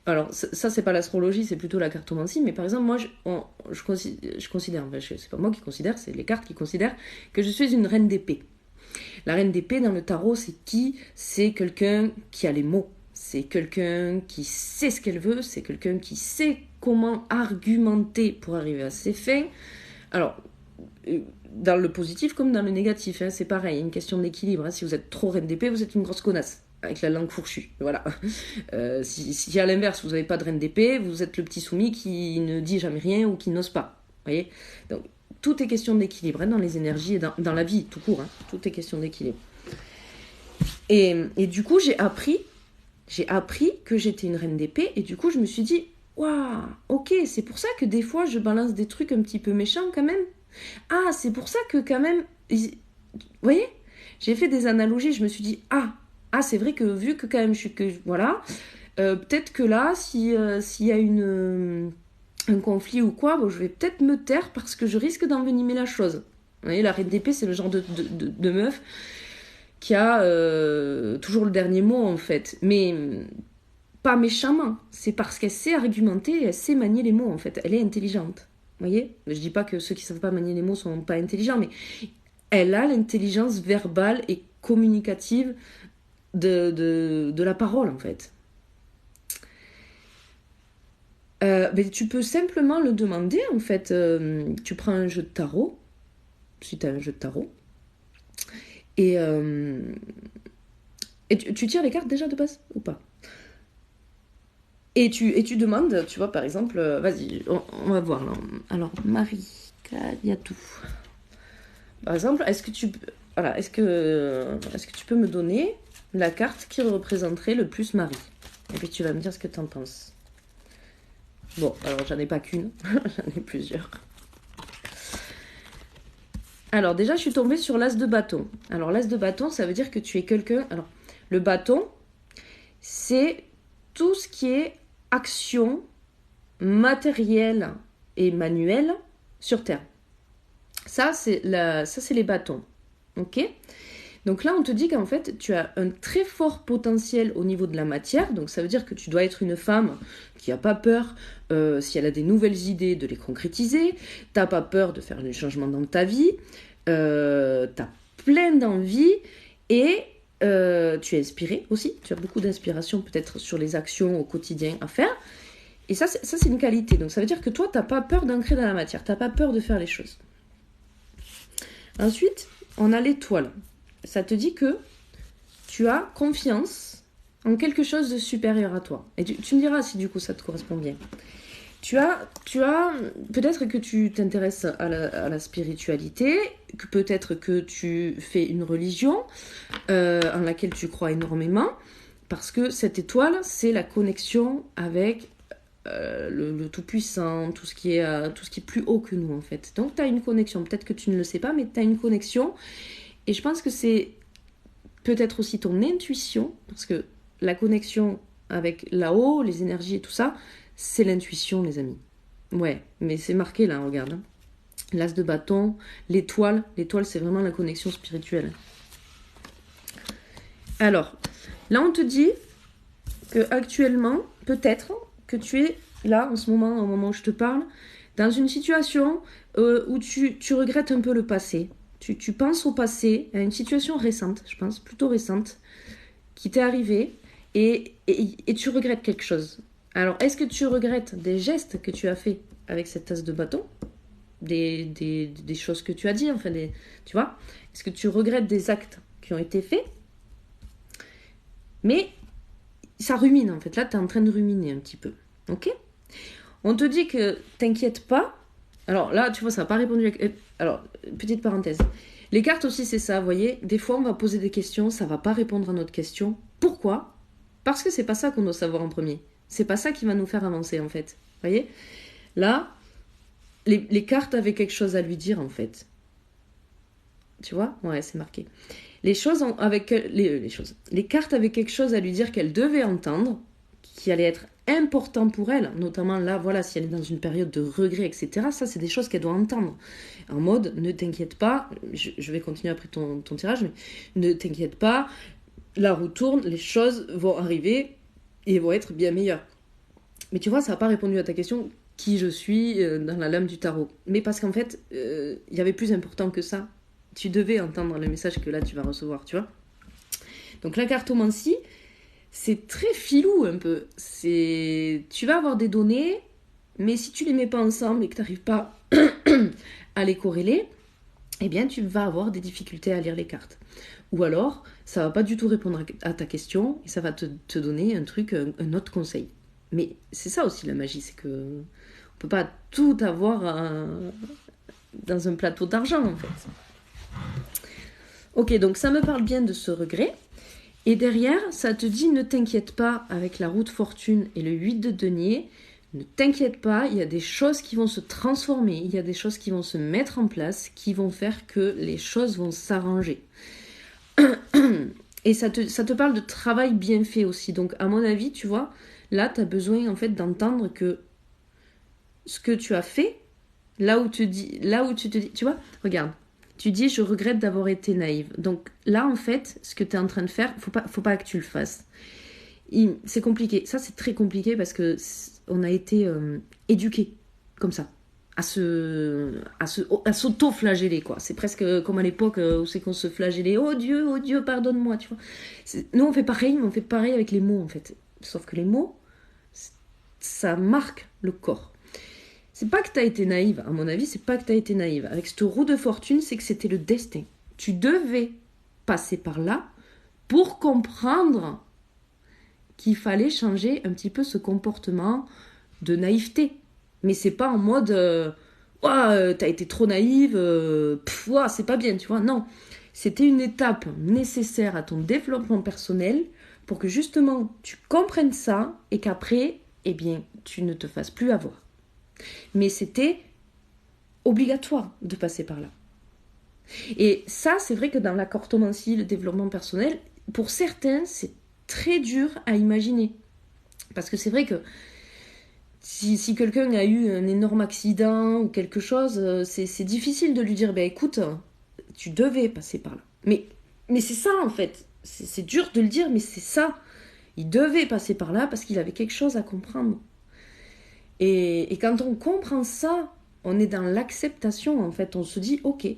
Alors, ça, c'est pas l'astrologie, c'est plutôt la cartomancie, mais par exemple, moi, je considère, enfin, c'est pas moi qui considère, c'est les cartes qui considèrent que je suis une reine d'épée. La reine d'épée, dans le tarot, c'est qui? C'est quelqu'un qui a les mots, c'est quelqu'un qui sait ce qu'elle veut, c'est quelqu'un qui sait comment argumenter pour arriver à ses fins. Alors, dans le positif comme dans le négatif, hein, c'est pareil, une question d'équilibre. Hein. Si vous êtes trop reine d'épée, vous êtes une grosse connasse. Avec la langue fourchue, voilà. Si à l'inverse, vous n'avez pas de reine d'épée, vous êtes le petit soumis qui ne dit jamais rien ou qui n'ose pas. Voyez. Donc, tout est question d'équilibre hein, dans les énergies et dans la vie, tout court. Hein, tout est question d'équilibre. Et du coup, j'ai appris que j'étais une reine d'épée, et du coup, je me suis dit, waouh, ok, c'est pour ça que des fois, je balance des trucs un petit peu méchants quand même. Ah, c'est pour ça que quand même... Vous voyez, j'ai fait des analogies, je me suis dit, ah, c'est vrai que vu que quand même je suis que... Voilà, peut-être que là, s'il y a un conflit ou quoi, bon, je vais peut-être me taire parce que je risque d'envenimer la chose. Vous voyez, la reine d'épée, c'est le genre de meuf qui a toujours le dernier mot en fait. Mais pas méchamment, c'est parce qu'elle sait argumenter, elle sait manier les mots en fait. Elle est intelligente. Vous voyez, je dis pas que ceux qui savent pas manier les mots sont pas intelligents, mais elle a l'intelligence verbale et communicative de la parole en fait. Ben, tu peux simplement le demander en fait. Tu prends un jeu de tarot, si tu as un jeu de tarot, et tu tires les cartes déjà de base ou pas? Et tu demandes, tu vois, par exemple, vas-y, on va voir là. Alors, Marie, il y a tout. Par exemple, est-ce que tu peux me donner la carte qui représenterait le plus Marie? Et puis tu vas me dire ce que tu en penses. Bon, alors j'en ai pas qu'une, j'en ai plusieurs. Alors déjà, je suis tombée sur l'as de bâton. Alors l'as de bâton, ça veut dire que tu es quelqu'un... Alors, le bâton, c'est tout ce qui est action matérielle et manuelle sur Terre. Ça, c'est les bâtons. Ok ? Donc là, on te dit qu'en fait, tu as un très fort potentiel au niveau de la matière. Donc ça veut dire que tu dois être une femme qui n'a pas peur, si elle a des nouvelles idées, de les concrétiser. Tu n'as pas peur de faire des changements dans ta vie. Tu as plein d'envie et tu es inspirée aussi. Tu as beaucoup d'inspiration peut-être sur les actions au quotidien à faire. Et ça, c'est une qualité. Donc ça veut dire que toi, tu n'as pas peur d'ancrer dans la matière. Tu n'as pas peur de faire les choses. Ensuite, on a l'étoile. Ça te dit que tu as confiance en quelque chose de supérieur à toi. Et tu me diras si du coup ça te correspond bien. Tu as peut-être que tu t'intéresses à la spiritualité, que peut-être que tu fais une religion en laquelle tu crois énormément, parce que cette étoile, c'est la connexion avec le Tout-Puissant, tout ce qui est plus haut que nous en fait. Donc tu as une connexion, peut-être que tu ne le sais pas, mais tu as une connexion. Et je pense que c'est peut-être aussi ton intuition, parce que la connexion avec là-haut, les énergies et tout ça, c'est l'intuition, les amis. Ouais, mais c'est marqué là, regarde. L'as de bâton, l'étoile, c'est vraiment la connexion spirituelle. Alors, là on te dit que actuellement, peut-être que tu es là, en ce moment, au moment où je te parle, dans une situation où tu regrettes un peu le passé. Tu penses au passé, à une situation récente, je pense, plutôt récente, qui t'est arrivée, et tu regrettes quelque chose. Alors, est-ce que tu regrettes des gestes que tu as faits avec cette tasse de bâton, des choses que tu as dit, enfin, tu vois? Est-ce que tu regrettes des actes qui ont été faits? Mais ça rumine, en fait. Là, tu es en train de ruminer un petit peu. Ok? On te dit que t'inquiète pas. Alors là, tu vois, ça n'a pas répondu. Alors, petite parenthèse. Les cartes aussi, c'est ça, vous voyez. Des fois, on va poser des questions, ça va pas répondre à notre question. Pourquoi? Parce que c'est pas ça qu'on doit savoir en premier. C'est pas ça qui va nous faire avancer, en fait. Vous voyez? Là, les cartes avaient quelque chose à lui dire, en fait. Tu vois? Ouais, c'est marqué. Les cartes avaient quelque chose à lui dire qu'elle devait entendre, qui allait être important pour elle, notamment là, voilà, si elle est dans une période de regret, etc. Ça, c'est des choses qu'elle doit entendre. En mode, ne t'inquiète pas, je vais continuer après ton tirage, mais ne t'inquiète pas, la roue tourne, les choses vont arriver et vont être bien meilleures. Mais tu vois, ça n'a pas répondu à ta question, qui je suis dans la lame du tarot. Mais parce qu'en fait, il y avait plus important que ça. Tu devais entendre le message que là, tu vas recevoir, tu vois. Donc la cartomancie, c'est très filou un peu. Tu vas avoir des données, mais si tu les mets pas ensemble et que tu n'arrives pas à les corréler, eh bien tu vas avoir des difficultés à lire les cartes. Ou alors, ça va pas du tout répondre à ta question et ça va te donner un autre conseil. Mais c'est ça aussi la magie, c'est que on peut pas tout avoir dans un plateau d'argent en fait. Ok, donc ça me parle bien de ce regret. Et derrière, ça te dit ne t'inquiète pas avec la roue de fortune et le 8 de denier. Ne t'inquiète pas, il y a des choses qui vont se transformer, il y a des choses qui vont se mettre en place, qui vont faire que les choses vont s'arranger. Et ça te parle de travail bien fait aussi. Donc à mon avis, tu vois, là tu as besoin en fait d'entendre que ce que tu as fait, là où tu te dis, tu vois, regarde. Tu dis, je regrette d'avoir été naïve. Donc là, en fait, ce que tu es en train de faire, faut pas que tu le fasses. C'est compliqué. Ça, c'est très compliqué parce que on a été éduqués comme ça, à s'auto-flageller, quoi. C'est presque comme à l'époque où c'est qu'on se flagellait. Oh Dieu, pardonne-moi, tu vois. Nous, on fait pareil, mais on fait pareil avec les mots, en fait. Sauf que les mots, ça marque le corps. C'est pas que t'as été naïve, à mon avis, c'est pas que t'as été naïve. Avec cette roue de fortune, c'est que c'était le destin. Tu devais passer par là pour comprendre qu'il fallait changer un petit peu ce comportement de naïveté. Mais c'est pas en mode t'as été trop naïve, c'est pas bien, tu vois. Non, c'était une étape nécessaire à ton développement personnel pour que justement tu comprennes ça et qu'après, eh bien, tu ne te fasses plus avoir. Mais c'était obligatoire de passer par là. Et ça, c'est vrai que dans la cartomancie, le développement personnel, pour certains, c'est très dur à imaginer. Parce que c'est vrai que si quelqu'un a eu un énorme accident ou quelque chose, c'est difficile de lui dire, ben écoute, tu devais passer par là. Mais c'est ça en fait. C'est dur de le dire, mais c'est ça. Il devait passer par là parce qu'il avait quelque chose à comprendre. Et quand on comprend ça, on est dans l'acceptation en fait. On se dit, ok,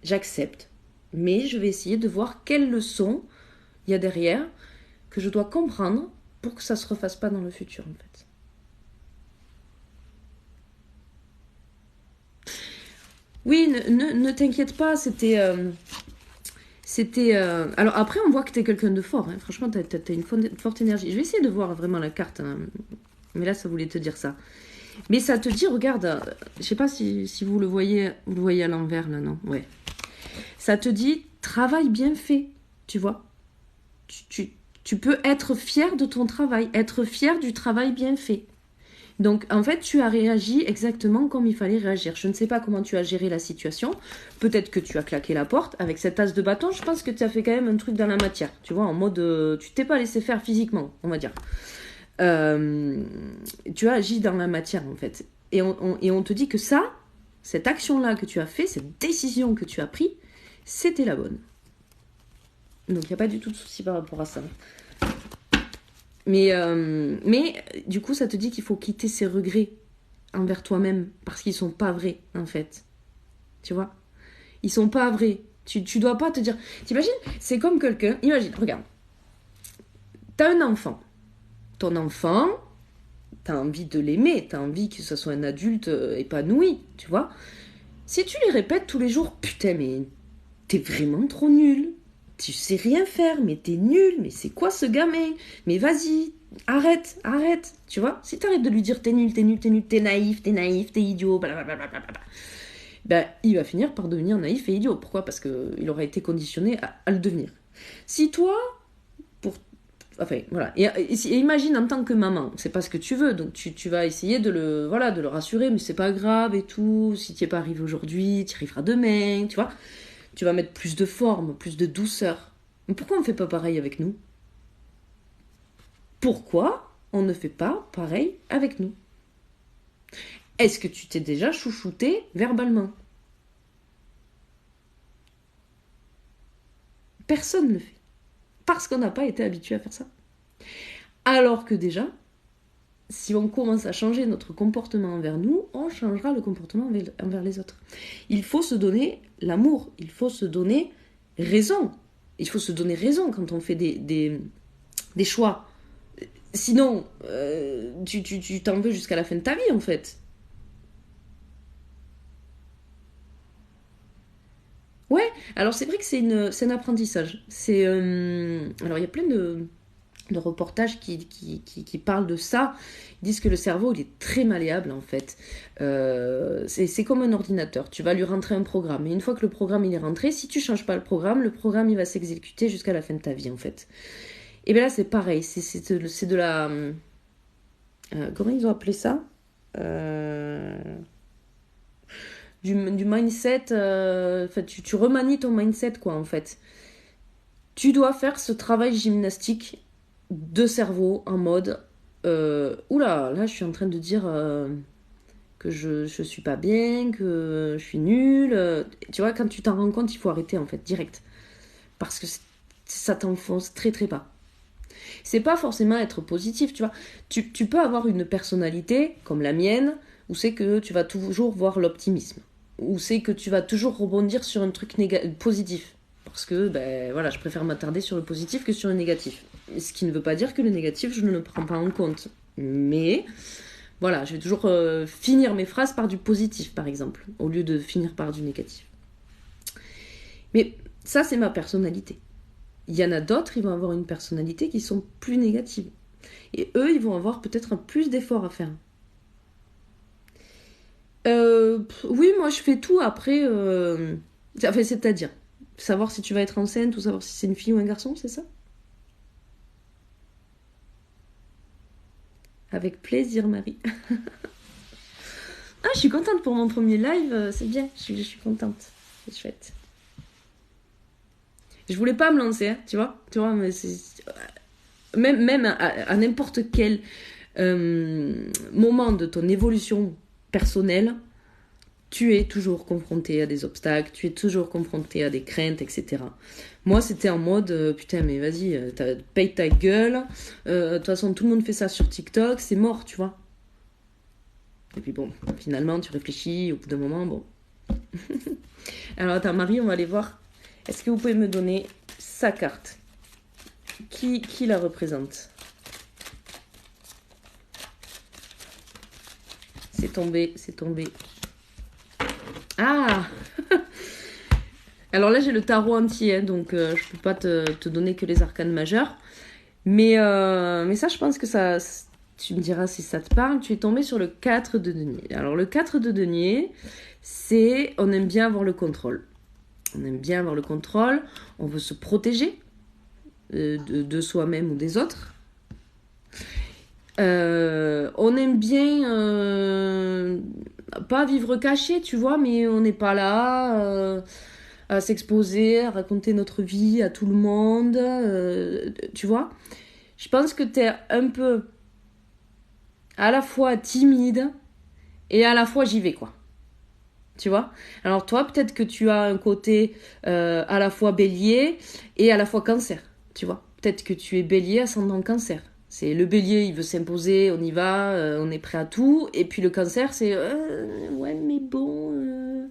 j'accepte, mais je vais essayer de voir quelle leçon il y a derrière que je dois comprendre pour que ça se refasse pas dans le futur en fait. Oui, ne t'inquiète pas, alors après, on voit que t'es quelqu'un de fort, hein. Franchement, t'as une forte énergie. Je vais essayer de voir vraiment la carte, hein. Mais là, ça voulait te dire ça. Mais ça te dit, regarde, je sais pas si vous le voyez à l'envers là, non? Ouais. Ça te dit, travail bien fait, tu vois. Tu peux être fier de ton travail, être fier du travail bien fait. Donc, en fait, tu as réagi exactement comme il fallait réagir. Je ne sais pas comment tu as géré la situation. Peut-être que tu as claqué la porte. Avec cette as de bâton, je pense que tu as fait quand même un truc dans la matière. Tu vois, en mode... tu t'es pas laissé faire physiquement, on va dire. Tu as agi dans la matière, en fait. Et on te dit que ça, cette action-là que tu as fait, cette décision que tu as prise, c'était la bonne. Donc, il n'y a pas du tout de souci par rapport à ça. Mais du coup, ça te dit qu'il faut quitter ces regrets envers toi-même parce qu'ils sont pas vrais, en fait. Tu vois? Ils sont pas vrais. Tu dois pas te dire... T'imagines? C'est comme quelqu'un... Imagine, regarde. T'as un enfant. Ton enfant, t'as envie de l'aimer. T'as envie que ce soit un adulte épanoui, tu vois? Si tu lui répètes tous les jours, putain, mais t'es vraiment trop nul. Tu sais rien faire, mais t'es nul, mais c'est quoi ce gamin? Mais vas-y, arrête, tu vois? Si t'arrêtes de lui dire t'es nul, t'es naïf, t'es idiot, blablabla, ben, il va finir par devenir naïf et idiot. Pourquoi? Parce qu'il aura été conditionné à le devenir. Si toi, enfin, voilà. Et imagine en tant que maman, c'est pas ce que tu veux, donc tu vas essayer de le rassurer, mais c'est pas grave et tout. Si tu es pas arrivé aujourd'hui, tu y arriveras demain, tu vois? Tu vas mettre plus de forme, plus de douceur. Mais pourquoi on ne fait pas pareil avec nous? Pourquoi on ne fait pas pareil avec nous? Est-ce que tu t'es déjà chouchouté verbalement? Personne ne le fait. Parce qu'on n'a pas été habitué à faire ça. Alors que déjà, si on commence à changer notre comportement envers nous, on changera le comportement envers les autres. Il faut se donner l'amour, il faut se donner raison. Il faut se donner raison quand on fait des choix. Sinon, tu t'en veux jusqu'à la fin de ta vie, en fait. Ouais, alors c'est vrai que c'est un apprentissage. Alors il y a plein de reportages qui parlent de ça. Ils disent que le cerveau, il est très malléable, en fait. C'est comme un ordinateur. Tu vas lui rentrer un programme. Et une fois que le programme, il est rentré, si tu changes pas le programme, il va s'exécuter jusqu'à la fin de ta vie, en fait. Et bien là, c'est pareil. C'est de la... comment ils ont appelé ça? Euh, du mindset. Tu remanies ton mindset, quoi, en fait. Tu dois faire ce travail gymnastique de cerveau en mode oula, là, je suis en train de dire que je suis pas bien, que je suis nulle. Tu vois, quand tu t'en rends compte, il faut arrêter, en fait, direct. Parce que ça t'enfonce très, très bas. C'est pas forcément être positif, tu vois. Tu peux avoir une personnalité comme la mienne, où c'est que tu vas toujours voir l'optimisme, où c'est que tu vas toujours rebondir sur un truc positif. Parce que, ben voilà, je préfère m'attarder sur le positif que sur le négatif. Ce qui ne veut pas dire que le négatif, je ne le prends pas en compte. Mais, voilà, je vais toujours finir mes phrases par du positif, par exemple, au lieu de finir par du négatif. Mais ça, c'est ma personnalité. Il y en a d'autres, ils vont avoir une personnalité qui sont plus négatives. Et eux, ils vont avoir peut-être un plus d'efforts à faire. Oui, moi je fais tout après. Enfin, c'est-à-dire, savoir si tu vas être enceinte ou savoir si c'est une fille ou un garçon, c'est ça? Avec plaisir, Marie. Ah, je suis contente pour mon premier live, c'est bien, je suis contente. C'est chouette. Je voulais pas me lancer, hein, tu vois, mais même à n'importe quel moment de ton évolution personnelle, tu es toujours confronté à des obstacles, tu es toujours confronté à des craintes, etc. Moi, c'était en mode, putain, mais vas-y, paye ta gueule. De toute façon, tout le monde fait ça sur TikTok, c'est mort, tu vois. Et puis bon, finalement, tu réfléchis, au bout d'un moment, bon. Alors, attends, Marie, on va aller voir. Est-ce que vous pouvez me donner sa carte? Qui la représente? C'est tombé, c'est tombé. Ah Alors là, j'ai le tarot entier, hein, donc je peux pas te donner que les arcanes majeures. Mais ça, je pense que ça... Tu me diras si ça te parle. Tu es tombé sur le 4 de denier. Alors, le 4 de denier, c'est... On aime bien avoir le contrôle. On aime bien avoir le contrôle. On veut se protéger de soi-même ou des autres. On aime bien pas vivre caché, tu vois, mais on n'est pas là à s'exposer, à raconter notre vie à tout le monde, tu vois. Je pense que t'es un peu à la fois timide et à la fois j'y vais, quoi. Tu vois. Alors toi, peut-être que tu as un côté à la fois bélier et à la fois cancer, tu vois. Peut-être que tu es bélier ascendant cancer. C'est le bélier, il veut s'imposer, on y va, on est prêt à tout. Et puis le cancer, c'est ouais, mais bon.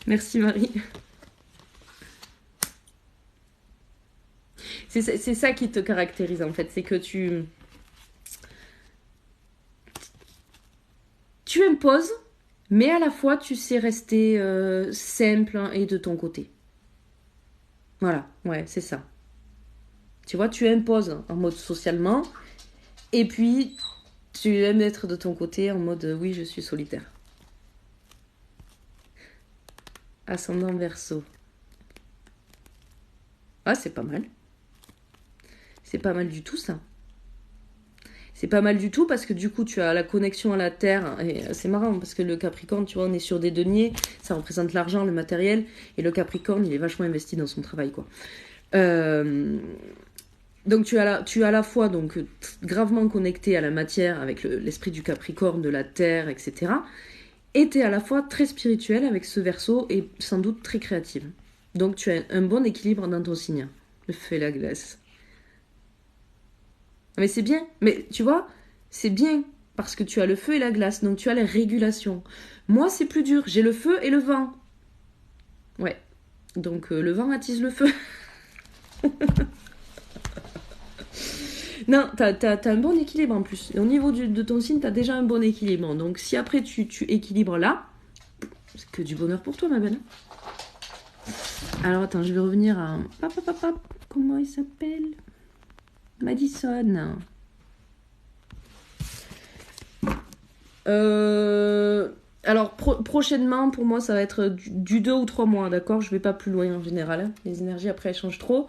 Merci Marie. C'est ça qui te caractérise en fait, c'est que tu imposes, mais à la fois tu sais rester simple, hein, et de ton côté. Voilà, ouais, c'est ça. Tu vois, tu imposes en mode socialement, et puis tu aimes être de ton côté en mode oui, je suis solitaire. Ascendant Verseau. Ah, c'est pas mal. C'est pas mal du tout ça. C'est pas mal du tout parce que du coup tu as la connexion à la terre et c'est marrant parce que le Capricorne, tu vois, on est sur des deniers, ça représente l'argent, le matériel, et le Capricorne il est vachement investi dans son travail, quoi. Euh, donc tu as à la fois donc gravement connecté à la matière avec l'esprit du Capricorne, de la terre, etc. Et tu es à la fois très spirituel avec ce Verseau et sans doute très créative. Donc tu as un bon équilibre dans ton signe, le feu et la glace. Mais c'est bien. Mais tu vois, c'est bien parce que tu as le feu et la glace, donc tu as les régulations. Moi, c'est plus dur. J'ai le feu et le vent. Ouais. Donc le vent attise le feu. Non, t'as un bon équilibre en plus. Au niveau de ton signe, t'as déjà un bon équilibre. Donc si après tu équilibres là, c'est que du bonheur pour toi, ma belle. Alors attends, je vais revenir à... Comment il s'appelle? Madison. Alors prochainement, pour moi, ça va être du 2 ou 3 mois, d'accord? Je vais pas plus loin en général, hein. Les énergies après elles changent trop.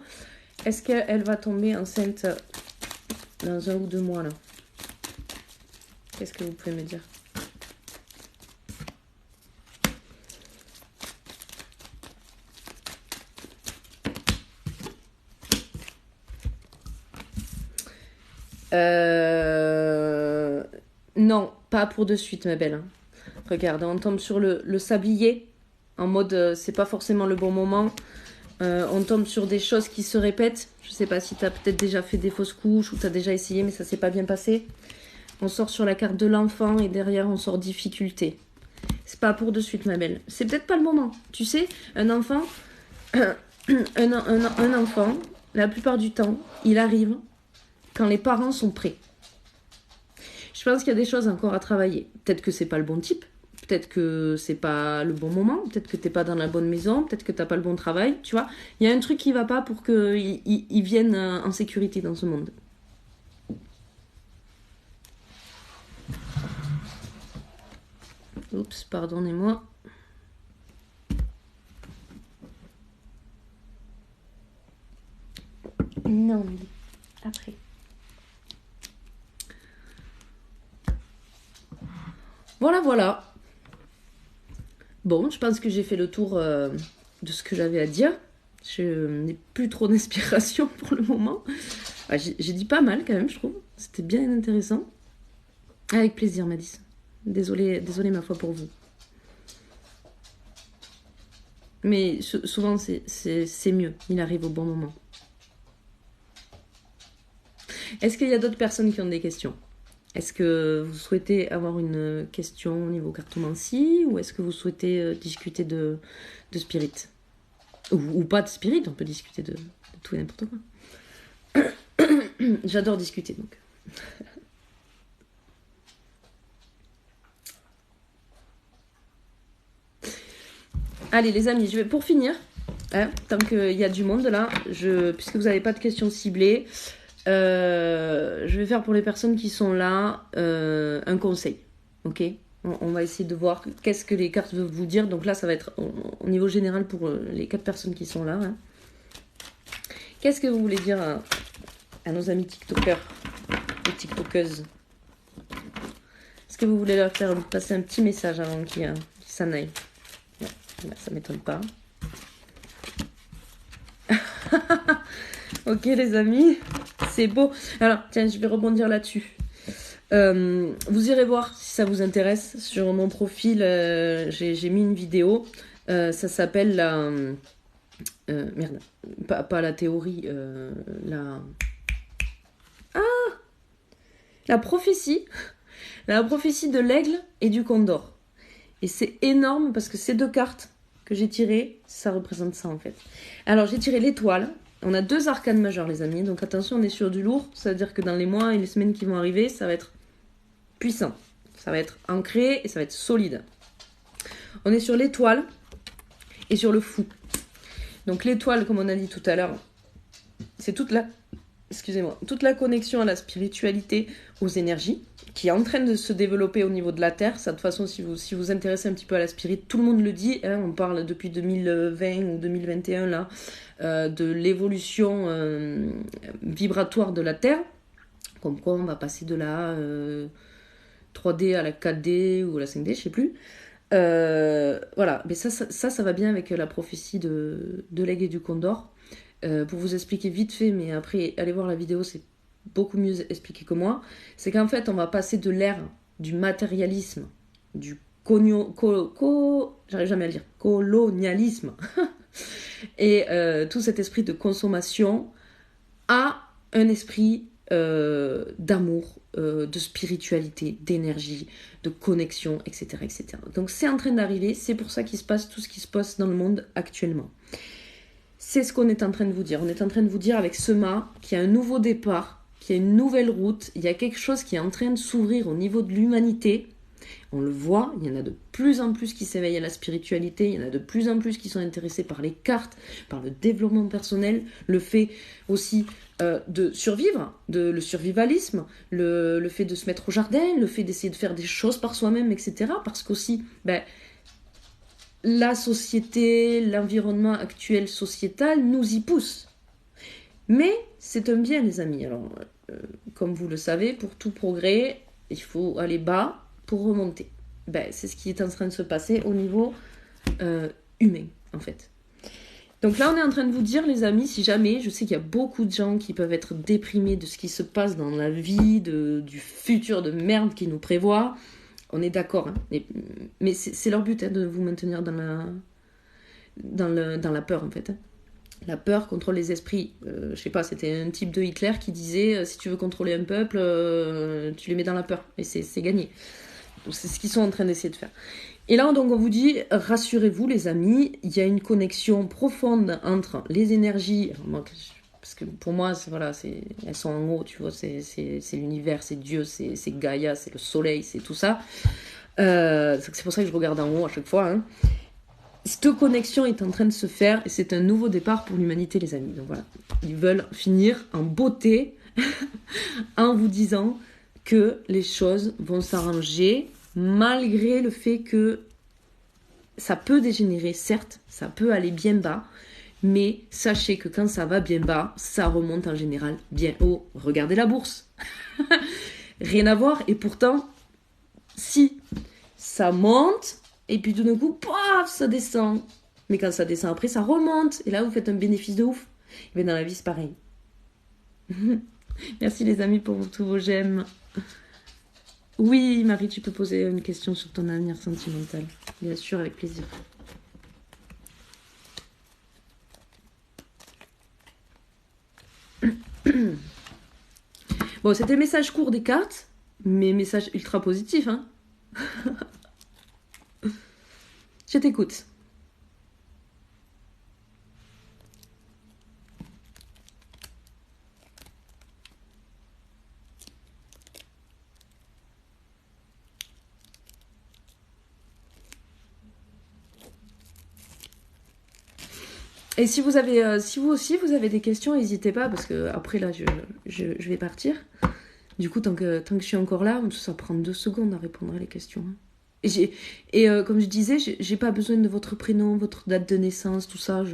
Est-ce qu'elle va tomber enceinte dans 1 ou 2 mois là? Qu'est-ce que vous pouvez me dire? Non, pas pour de suite, ma belle, hein. Regarde, on tombe sur le sablier, en mode c'est pas forcément le bon moment. On tombe sur des choses qui se répètent. Je sais pas si t'as peut-être déjà fait des fausses couches ou t'as déjà essayé mais ça s'est pas bien passé. On sort sur la carte de l'enfant et derrière on sort difficulté. C'est pas pour de suite, ma belle. C'est peut-être pas le moment. Tu sais, un enfant, un enfant, la plupart du temps, il arrive quand les parents sont prêts. Je pense qu'il y a des choses encore à travailler. Peut-être que c'est pas le bon type. Peut-être que c'est pas le bon moment. Peut-être que t'es pas dans la bonne maison. Peut-être que t'as pas le bon travail. Tu vois, il y a un truc qui va pas pour qu'ils viennent en sécurité dans ce monde. Oups, pardonnez-moi. Non, mais après. Voilà, voilà. Bon, je pense que j'ai fait le tour de ce que j'avais à dire. Je n'ai plus trop d'inspiration pour le moment. Ah, j'ai dit pas mal quand même, je trouve. C'était bien intéressant. Avec plaisir, Malice. Désolée ma foi pour vous. Mais souvent, c'est mieux. Il arrive au bon moment. Est-ce qu'il y a d'autres personnes qui ont des questions? Est-ce que vous souhaitez avoir une question au niveau cartomancie ou est-ce que vous souhaitez discuter de spirit ou pas de spirit, on peut discuter de tout et n'importe quoi. J'adore discuter donc. Allez les amis, pour finir, hein, tant qu'il y a du monde là, puisque vous n'avez pas de questions ciblées, je vais faire pour les personnes qui sont là un conseil. Ok, on va essayer de voir qu'est-ce que les cartes veulent vous dire. Donc là, ça va être au niveau général pour les 4 personnes qui sont là. Hein. Qu'est-ce que vous voulez dire à nos amis TikTokers et TikTokeuses? Est-ce que vous voulez leur faire passer un petit message avant qu'ils s'en aillent? Ça m'étonne pas. Ok les amis, c'est beau. Alors tiens, je vais rebondir là-dessus. Vous irez voir si ça vous intéresse. Sur mon profil, j'ai mis une vidéo. Ça s'appelle la... merde, pas la théorie, la prophétie. La prophétie de l'aigle et du condor. Et c'est énorme parce que ces 2 cartes que j'ai tirées, ça représente ça en fait. Alors j'ai tiré l'étoile. On a 2 arcanes majeures les amis, donc attention, on est sur du lourd. Ça veut dire que dans les mois et les semaines qui vont arriver, ça va être puissant. Ça va être ancré et ça va être solide. On est sur l'étoile et sur le fou. Donc l'étoile, comme on a dit tout à l'heure, c'est toute la connexion à la spiritualité, aux énergies, qui est en train de se développer au niveau de la Terre. Ça, de toute façon, si vous intéressez un petit peu à la spirit, tout le monde le dit. Hein, on parle depuis 2020 ou 2021 là, de l'évolution vibratoire de la Terre. Comme quoi, on va passer de la 3D à la 4D ou à la 5D, je sais plus. Voilà, mais ça va bien avec la prophétie de l'aigle et du condor. Pour vous expliquer vite fait, mais après, allez voir la vidéo, c'est beaucoup mieux expliqué que moi. C'est qu'en fait, on va passer de l'ère du matérialisme, du j'arrive jamais à le dire, colonialisme, et tout cet esprit de consommation à un esprit d'amour, de spiritualité, d'énergie, de connexion, etc., etc. Donc c'est en train d'arriver, c'est pour ça qu'il se passe tout ce qui se passe dans le monde actuellement. C'est ce qu'on est en train de vous dire. On est en train de vous dire avec ce mât qu'il y a un nouveau départ, qu'il y a une nouvelle route, il y a quelque chose qui est en train de s'ouvrir au niveau de l'humanité. On le voit, il y en a de plus en plus qui s'éveillent à la spiritualité, il y en a de plus en plus qui sont intéressés par les cartes, par le développement personnel, le fait aussi de survivre, le survivalisme, le fait de se mettre au jardin, le fait d'essayer de faire des choses par soi-même, etc. Parce qu'aussi, la société, l'environnement actuel sociétal nous y pousse. Mais c'est un bien, les amis. Alors, comme vous le savez, pour tout progrès, il faut aller bas pour remonter. C'est ce qui est en train de se passer au niveau humain, en fait. Donc là, on est en train de vous dire, les amis, si jamais, je sais qu'il y a beaucoup de gens qui peuvent être déprimés de ce qui se passe dans la vie, du futur de merde qui nous prévoit. On est d'accord, hein. Mais c'est leur but, hein, de vous maintenir dans la peur, en fait. Hein. La peur contrôle les esprits. Je sais pas, c'était un type de Hitler qui disait si tu veux contrôler un peuple, tu les mets dans la peur. Et c'est gagné. Donc c'est ce qu'ils sont en train d'essayer de faire. Et là, donc, on vous dit, rassurez-vous, les amis, il y a une connexion profonde entre les énergies. Alors, moi, parce que pour moi, elles sont en haut, tu vois, c'est l'univers, c'est Dieu, c'est Gaïa, c'est le soleil, c'est tout ça. C'est pour ça que je regarde en haut à chaque fois. Hein. Cette connexion est en train de se faire et c'est un nouveau départ pour l'humanité, les amis. Donc voilà, ils veulent finir en beauté en vous disant que les choses vont s'arranger malgré le fait que ça peut dégénérer, certes, ça peut aller bien bas, mais sachez que quand ça va bien bas, ça remonte en général bien haut. Regardez la bourse. Rien à voir. Et pourtant, si ça monte Et puis tout d'un coup, paf, ça descend. Mais quand ça descend après, ça remonte. Et là, vous faites un bénéfice de ouf. Mais dans la vie, c'est pareil. Merci les amis pour tous vos j'aime. Oui, Marie, tu peux poser une question sur ton avenir sentimental. Bien sûr, avec plaisir. Bon, c'était le message court des cartes, mais message ultra positif, hein. Je t'écoute. Et si vous avez, si vous aussi vous avez des questions, n'hésitez pas parce que après là je vais partir. Du coup tant que je suis encore là, ça prend 2 secondes à répondre à les questions. Hein. Et comme je disais, j'ai pas besoin de votre prénom, votre date de naissance, tout ça.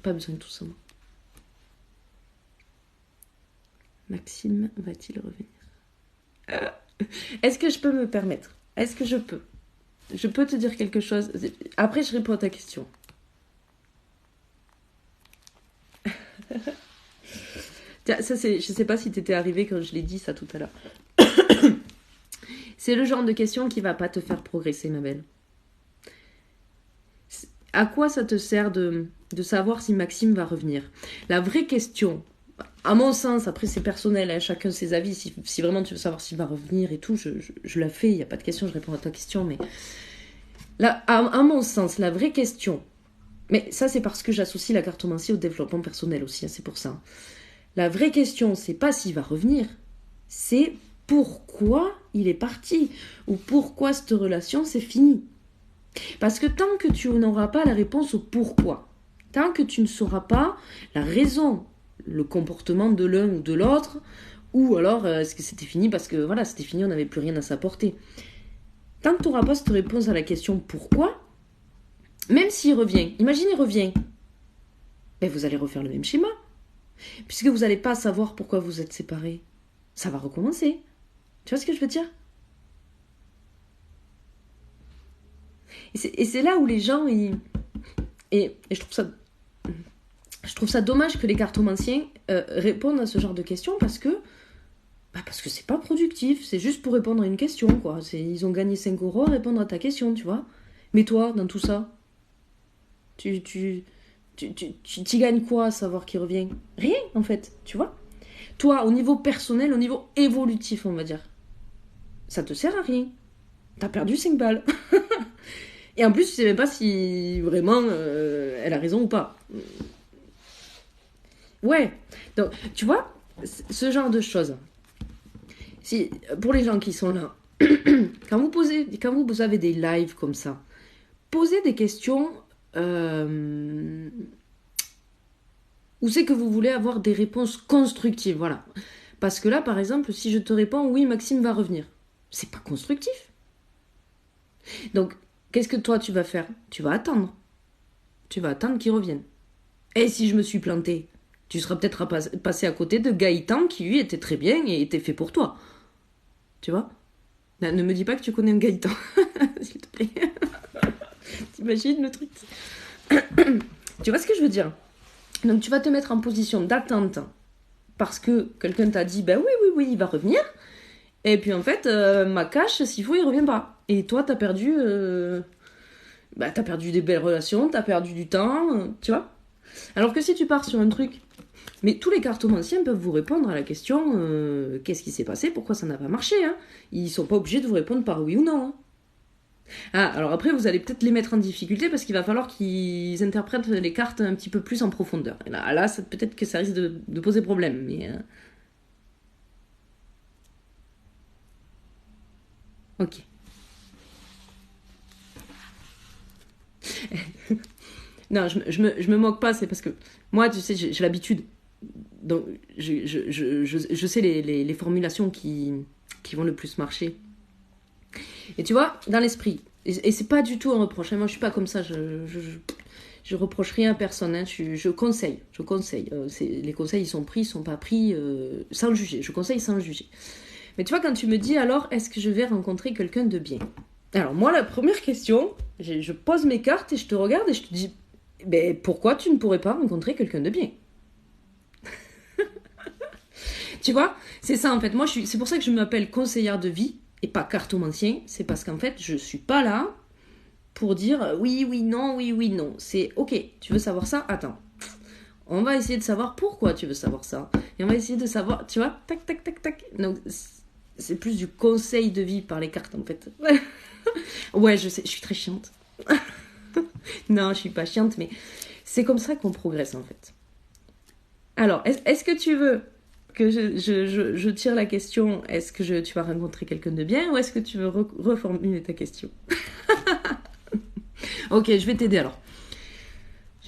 Pas besoin de tout ça. Moi. Maxime va-t-il revenir? Est-ce que je peux me permettre? Est-ce que je peux? Je peux te dire quelque chose. Après je réponds à ta question. Tiens, ça c'est, je sais pas si t'étais arrivé quand je l'ai dit ça tout à l'heure. C'est le genre de question qui va pas te faire progresser, ma belle. À quoi ça te sert de savoir si Maxime va revenir? La vraie question, à mon sens, après c'est personnel, hein, chacun ses avis, si vraiment tu veux savoir s'il va revenir et tout, je la fais, il n'y a pas de question, je réponds à ta question, mais là, à mon sens, la vraie question, mais ça c'est parce que j'associe la cartomancie au développement personnel aussi, hein, c'est pour ça. La vraie question, c'est pas s'il va revenir, c'est pourquoi il est parti, ou pourquoi cette relation c'est fini. Parce que tant que tu n'auras pas la réponse au pourquoi, tant que tu ne sauras pas la raison, le comportement de l'un ou de l'autre, ou alors est-ce que c'était fini parce que voilà, c'était fini, on n'avait plus rien à s'apporter. Tant que tu n'auras pas cette réponse à la question pourquoi, même s'il revient, imagine il revient, ben vous allez refaire le même schéma. Puisque vous n'allez pas savoir pourquoi vous êtes séparés. Ça va recommencer. Tu vois ce que je veux dire? Et c'est là où les gens... Et je trouve ça dommage que les cartomanciens répondent à ce genre de questions parce que c'est pas productif. C'est juste pour répondre à une question, quoi. Ils ont gagné 5 euros à répondre à ta question, tu vois. Mais toi, dans tout ça, tu gagnes quoi à savoir qui revient? Rien, en fait, tu vois. Toi, au niveau personnel, au niveau évolutif, on va dire, ça te sert à rien. T'as perdu 5 balles. Et en plus, tu sais même pas si vraiment elle a raison ou pas. Ouais. Donc, tu vois, ce genre de choses. Si, pour les gens qui sont là, quand vous avez des lives comme ça, posez des questions où c'est que vous voulez avoir des réponses constructives, voilà. Parce que là, par exemple, si je te réponds oui, Maxime va revenir, c'est pas constructif. Donc, qu'est-ce que toi tu vas faire? Tu vas attendre. Tu vas attendre qu'il revienne. Et si je me suis plantée, tu seras peut-être passé à côté de Gaëtan qui lui était très bien et était fait pour toi. Tu vois? Ne me dis pas que tu connais un Gaëtan, s'il te plaît. T'imagines le truc? Tu vois ce que je veux dire? Donc tu vas te mettre en position d'attente parce que quelqu'un t'a dit ben oui, il va revenir. Et puis en fait, ma cache, s'il faut, il revient pas. Et toi, t'as perdu des belles relations, t'as perdu du temps, tu vois. Alors que si tu pars sur un truc, mais tous les cartomanciens peuvent vous répondre à la question qu'est-ce qui s'est passé, pourquoi ça n'a pas marché, hein. Ils sont pas obligés de vous répondre par oui ou non. Hein. Ah, alors après, vous allez peut-être les mettre en difficulté parce qu'il va falloir qu'ils interprètent les cartes un petit peu plus en profondeur. Et là peut-être que ça risque de poser problème, mais... Ok. Non, je me moque pas, c'est parce que moi, tu sais, j'ai l'habitude. Donc, je sais les formulations qui vont le plus marcher. Et tu vois, dans l'esprit, et c'est pas du tout un reproche, hein, moi je suis pas comme ça, je reproche rien à personne, hein, je conseille. Les conseils ils sont pris, ils sont pas pris, sans juger, je conseille sans juger. Mais tu vois, quand tu me dis alors, est-ce que je vais rencontrer quelqu'un de bien? Alors moi, la première question, Je pose mes cartes et je te regarde et je te dis, ben, pourquoi tu ne pourrais pas rencontrer quelqu'un de bien? Tu vois, c'est ça en fait. Moi, c'est pour ça que je m'appelle conseillère de vie et pas cartomancien. C'est parce qu'en fait, je suis pas là pour dire oui, oui, non, oui, oui, non. C'est ok, tu veux savoir ça? Attends. On va essayer de savoir pourquoi tu veux savoir ça. Et on va essayer de savoir, tu vois, tac, tac, tac, tac. Donc, c'est plus du conseil de vie par les cartes en fait. Ouais, je sais, je suis très chiante. Non, je suis pas chiante, mais c'est comme ça qu'on progresse en fait. Alors, est-ce que tu veux que je tire la question, est-ce que tu vas rencontrer quelqu'un de bien ou est-ce que tu veux reformuler ta question? Ok, je vais t'aider alors.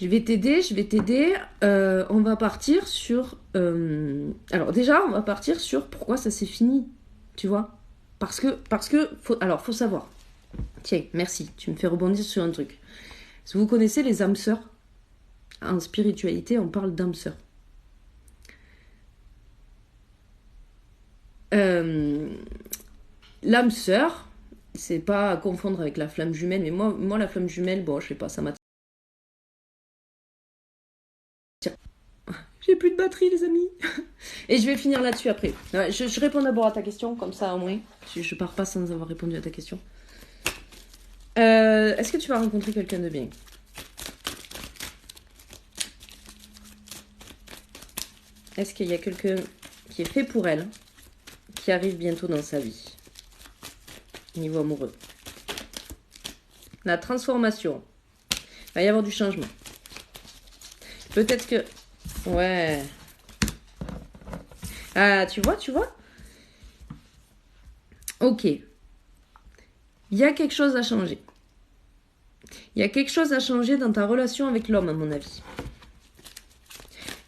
Je vais t'aider. On va partir sur... alors déjà, on va partir sur pourquoi ça s'est fini, tu vois. Parce que faut savoir. Tiens, merci, tu me fais rebondir sur un truc. Si vous connaissez les âmes sœurs, en spiritualité, on parle d'âmes sœurs. L'âme sœur, c'est pas à confondre avec la flamme jumelle, mais moi la flamme jumelle, bon, je sais pas, ça m'attire. J'ai plus de batterie, les amis. Et je vais finir là-dessus après. Je réponds d'abord à ta question, comme ça au moins, je pars pas sans avoir répondu à ta question. Est-ce que tu vas rencontrer quelqu'un de bien? Est-ce qu'il y a quelqu'un qui est fait pour elle, qui arrive bientôt dans sa vie? Niveau amoureux. La transformation. Il va y avoir du changement. Peut-être que... Ouais. Ah, tu vois? Ok. Il y a quelque chose à changer. Il y a quelque chose à changer dans ta relation avec l'homme, à mon avis.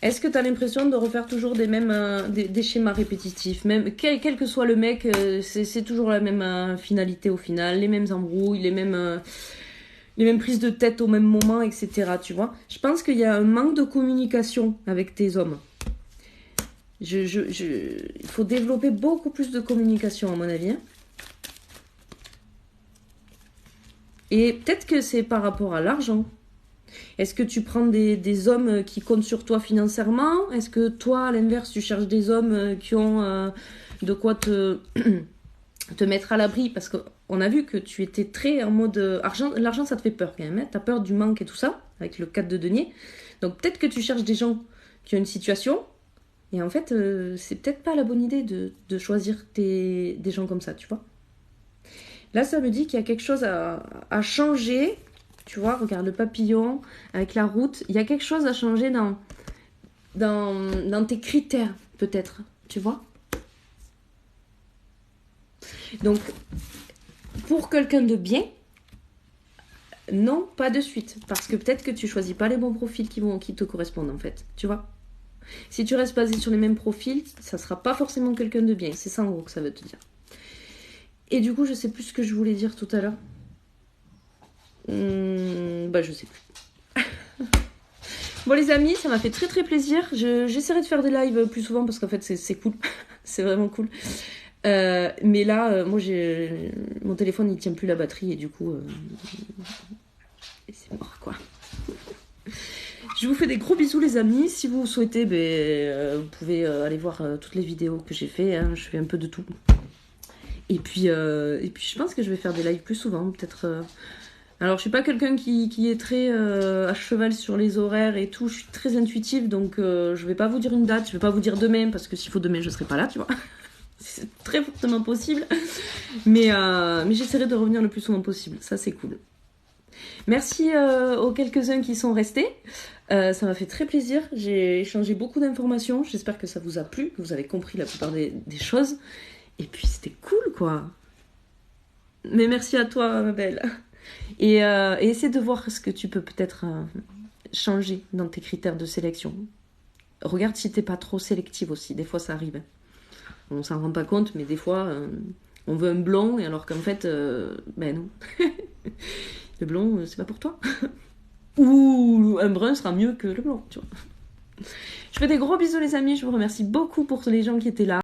Est-ce que tu as l'impression de refaire toujours des mêmes des schémas répétitifs, même quel que soit le mec, c'est toujours la même finalité au final, les mêmes embrouilles, les mêmes prises de tête au même moment, etc. Tu vois? Je pense qu'il y a un manque de communication avec tes hommes. Il faut développer beaucoup plus de communication, à mon avis. Hein. Et peut-être que c'est par rapport à l'argent. Est-ce que tu prends des hommes qui comptent sur toi financièrement? Est-ce que toi, à l'inverse, tu cherches des hommes qui ont de quoi te mettre à l'abri? Parce qu'on a vu que tu étais très en mode argent. L'argent, ça te fait peur quand même. Hein. Tu as peur du manque et tout ça, avec le 4 de denier. Donc peut-être que tu cherches des gens qui ont une situation. Et en fait, c'est peut-être pas la bonne idée de choisir des gens comme ça, tu vois. Là, ça me dit qu'il y a quelque chose à changer. Tu vois, regarde le papillon avec la route. Il y a quelque chose à changer dans tes critères, peut-être. Tu vois? Donc, pour quelqu'un de bien, non, pas de suite. Parce que peut-être que tu choisis pas les bons profils qui te correspondent, en fait. Tu vois? Si tu restes basé sur les mêmes profils, ça sera pas forcément quelqu'un de bien. C'est ça, en gros, que ça veut te dire. Et du coup, je sais plus ce que je voulais dire tout à l'heure. Je sais plus. Bon les amis, ça m'a fait très très plaisir. J'essaierai de faire des lives plus souvent parce qu'en fait c'est cool. C'est vraiment cool. Mais là, moi mon téléphone il tient plus la batterie et du coup c'est mort quoi. Je vous fais des gros bisous les amis. Si vous souhaitez, vous pouvez aller voir toutes les vidéos que j'ai fait. Hein. Je fais un peu de tout. Et puis je pense que je vais faire des lives plus souvent. Peut-être... Alors, je suis pas quelqu'un qui est très à cheval sur les horaires et tout. Je suis très intuitive, donc je vais pas vous dire une date. Je vais pas vous dire demain, parce que s'il faut demain, je serai pas là, tu vois. C'est très fortement possible. Mais j'essaierai de revenir le plus souvent possible. Ça, c'est cool. Merci aux quelques-uns qui sont restés. Ça m'a fait très plaisir. J'ai échangé beaucoup d'informations. J'espère que ça vous a plu, que vous avez compris la plupart des choses. Et puis, c'était cool, quoi. Mais merci à toi, ma belle. Et essaie de voir ce que tu peux peut-être changer dans tes critères de sélection. Regarde si t'es pas trop sélective aussi. Des fois, ça arrive. On s'en rend pas compte, mais des fois, on veut un blond, et alors qu'en fait, non. Le blond, c'est pas pour toi. Ou un brun sera mieux que le blond, tu vois. Je fais des gros bisous, les amis. Je vous remercie beaucoup pour les gens qui étaient là.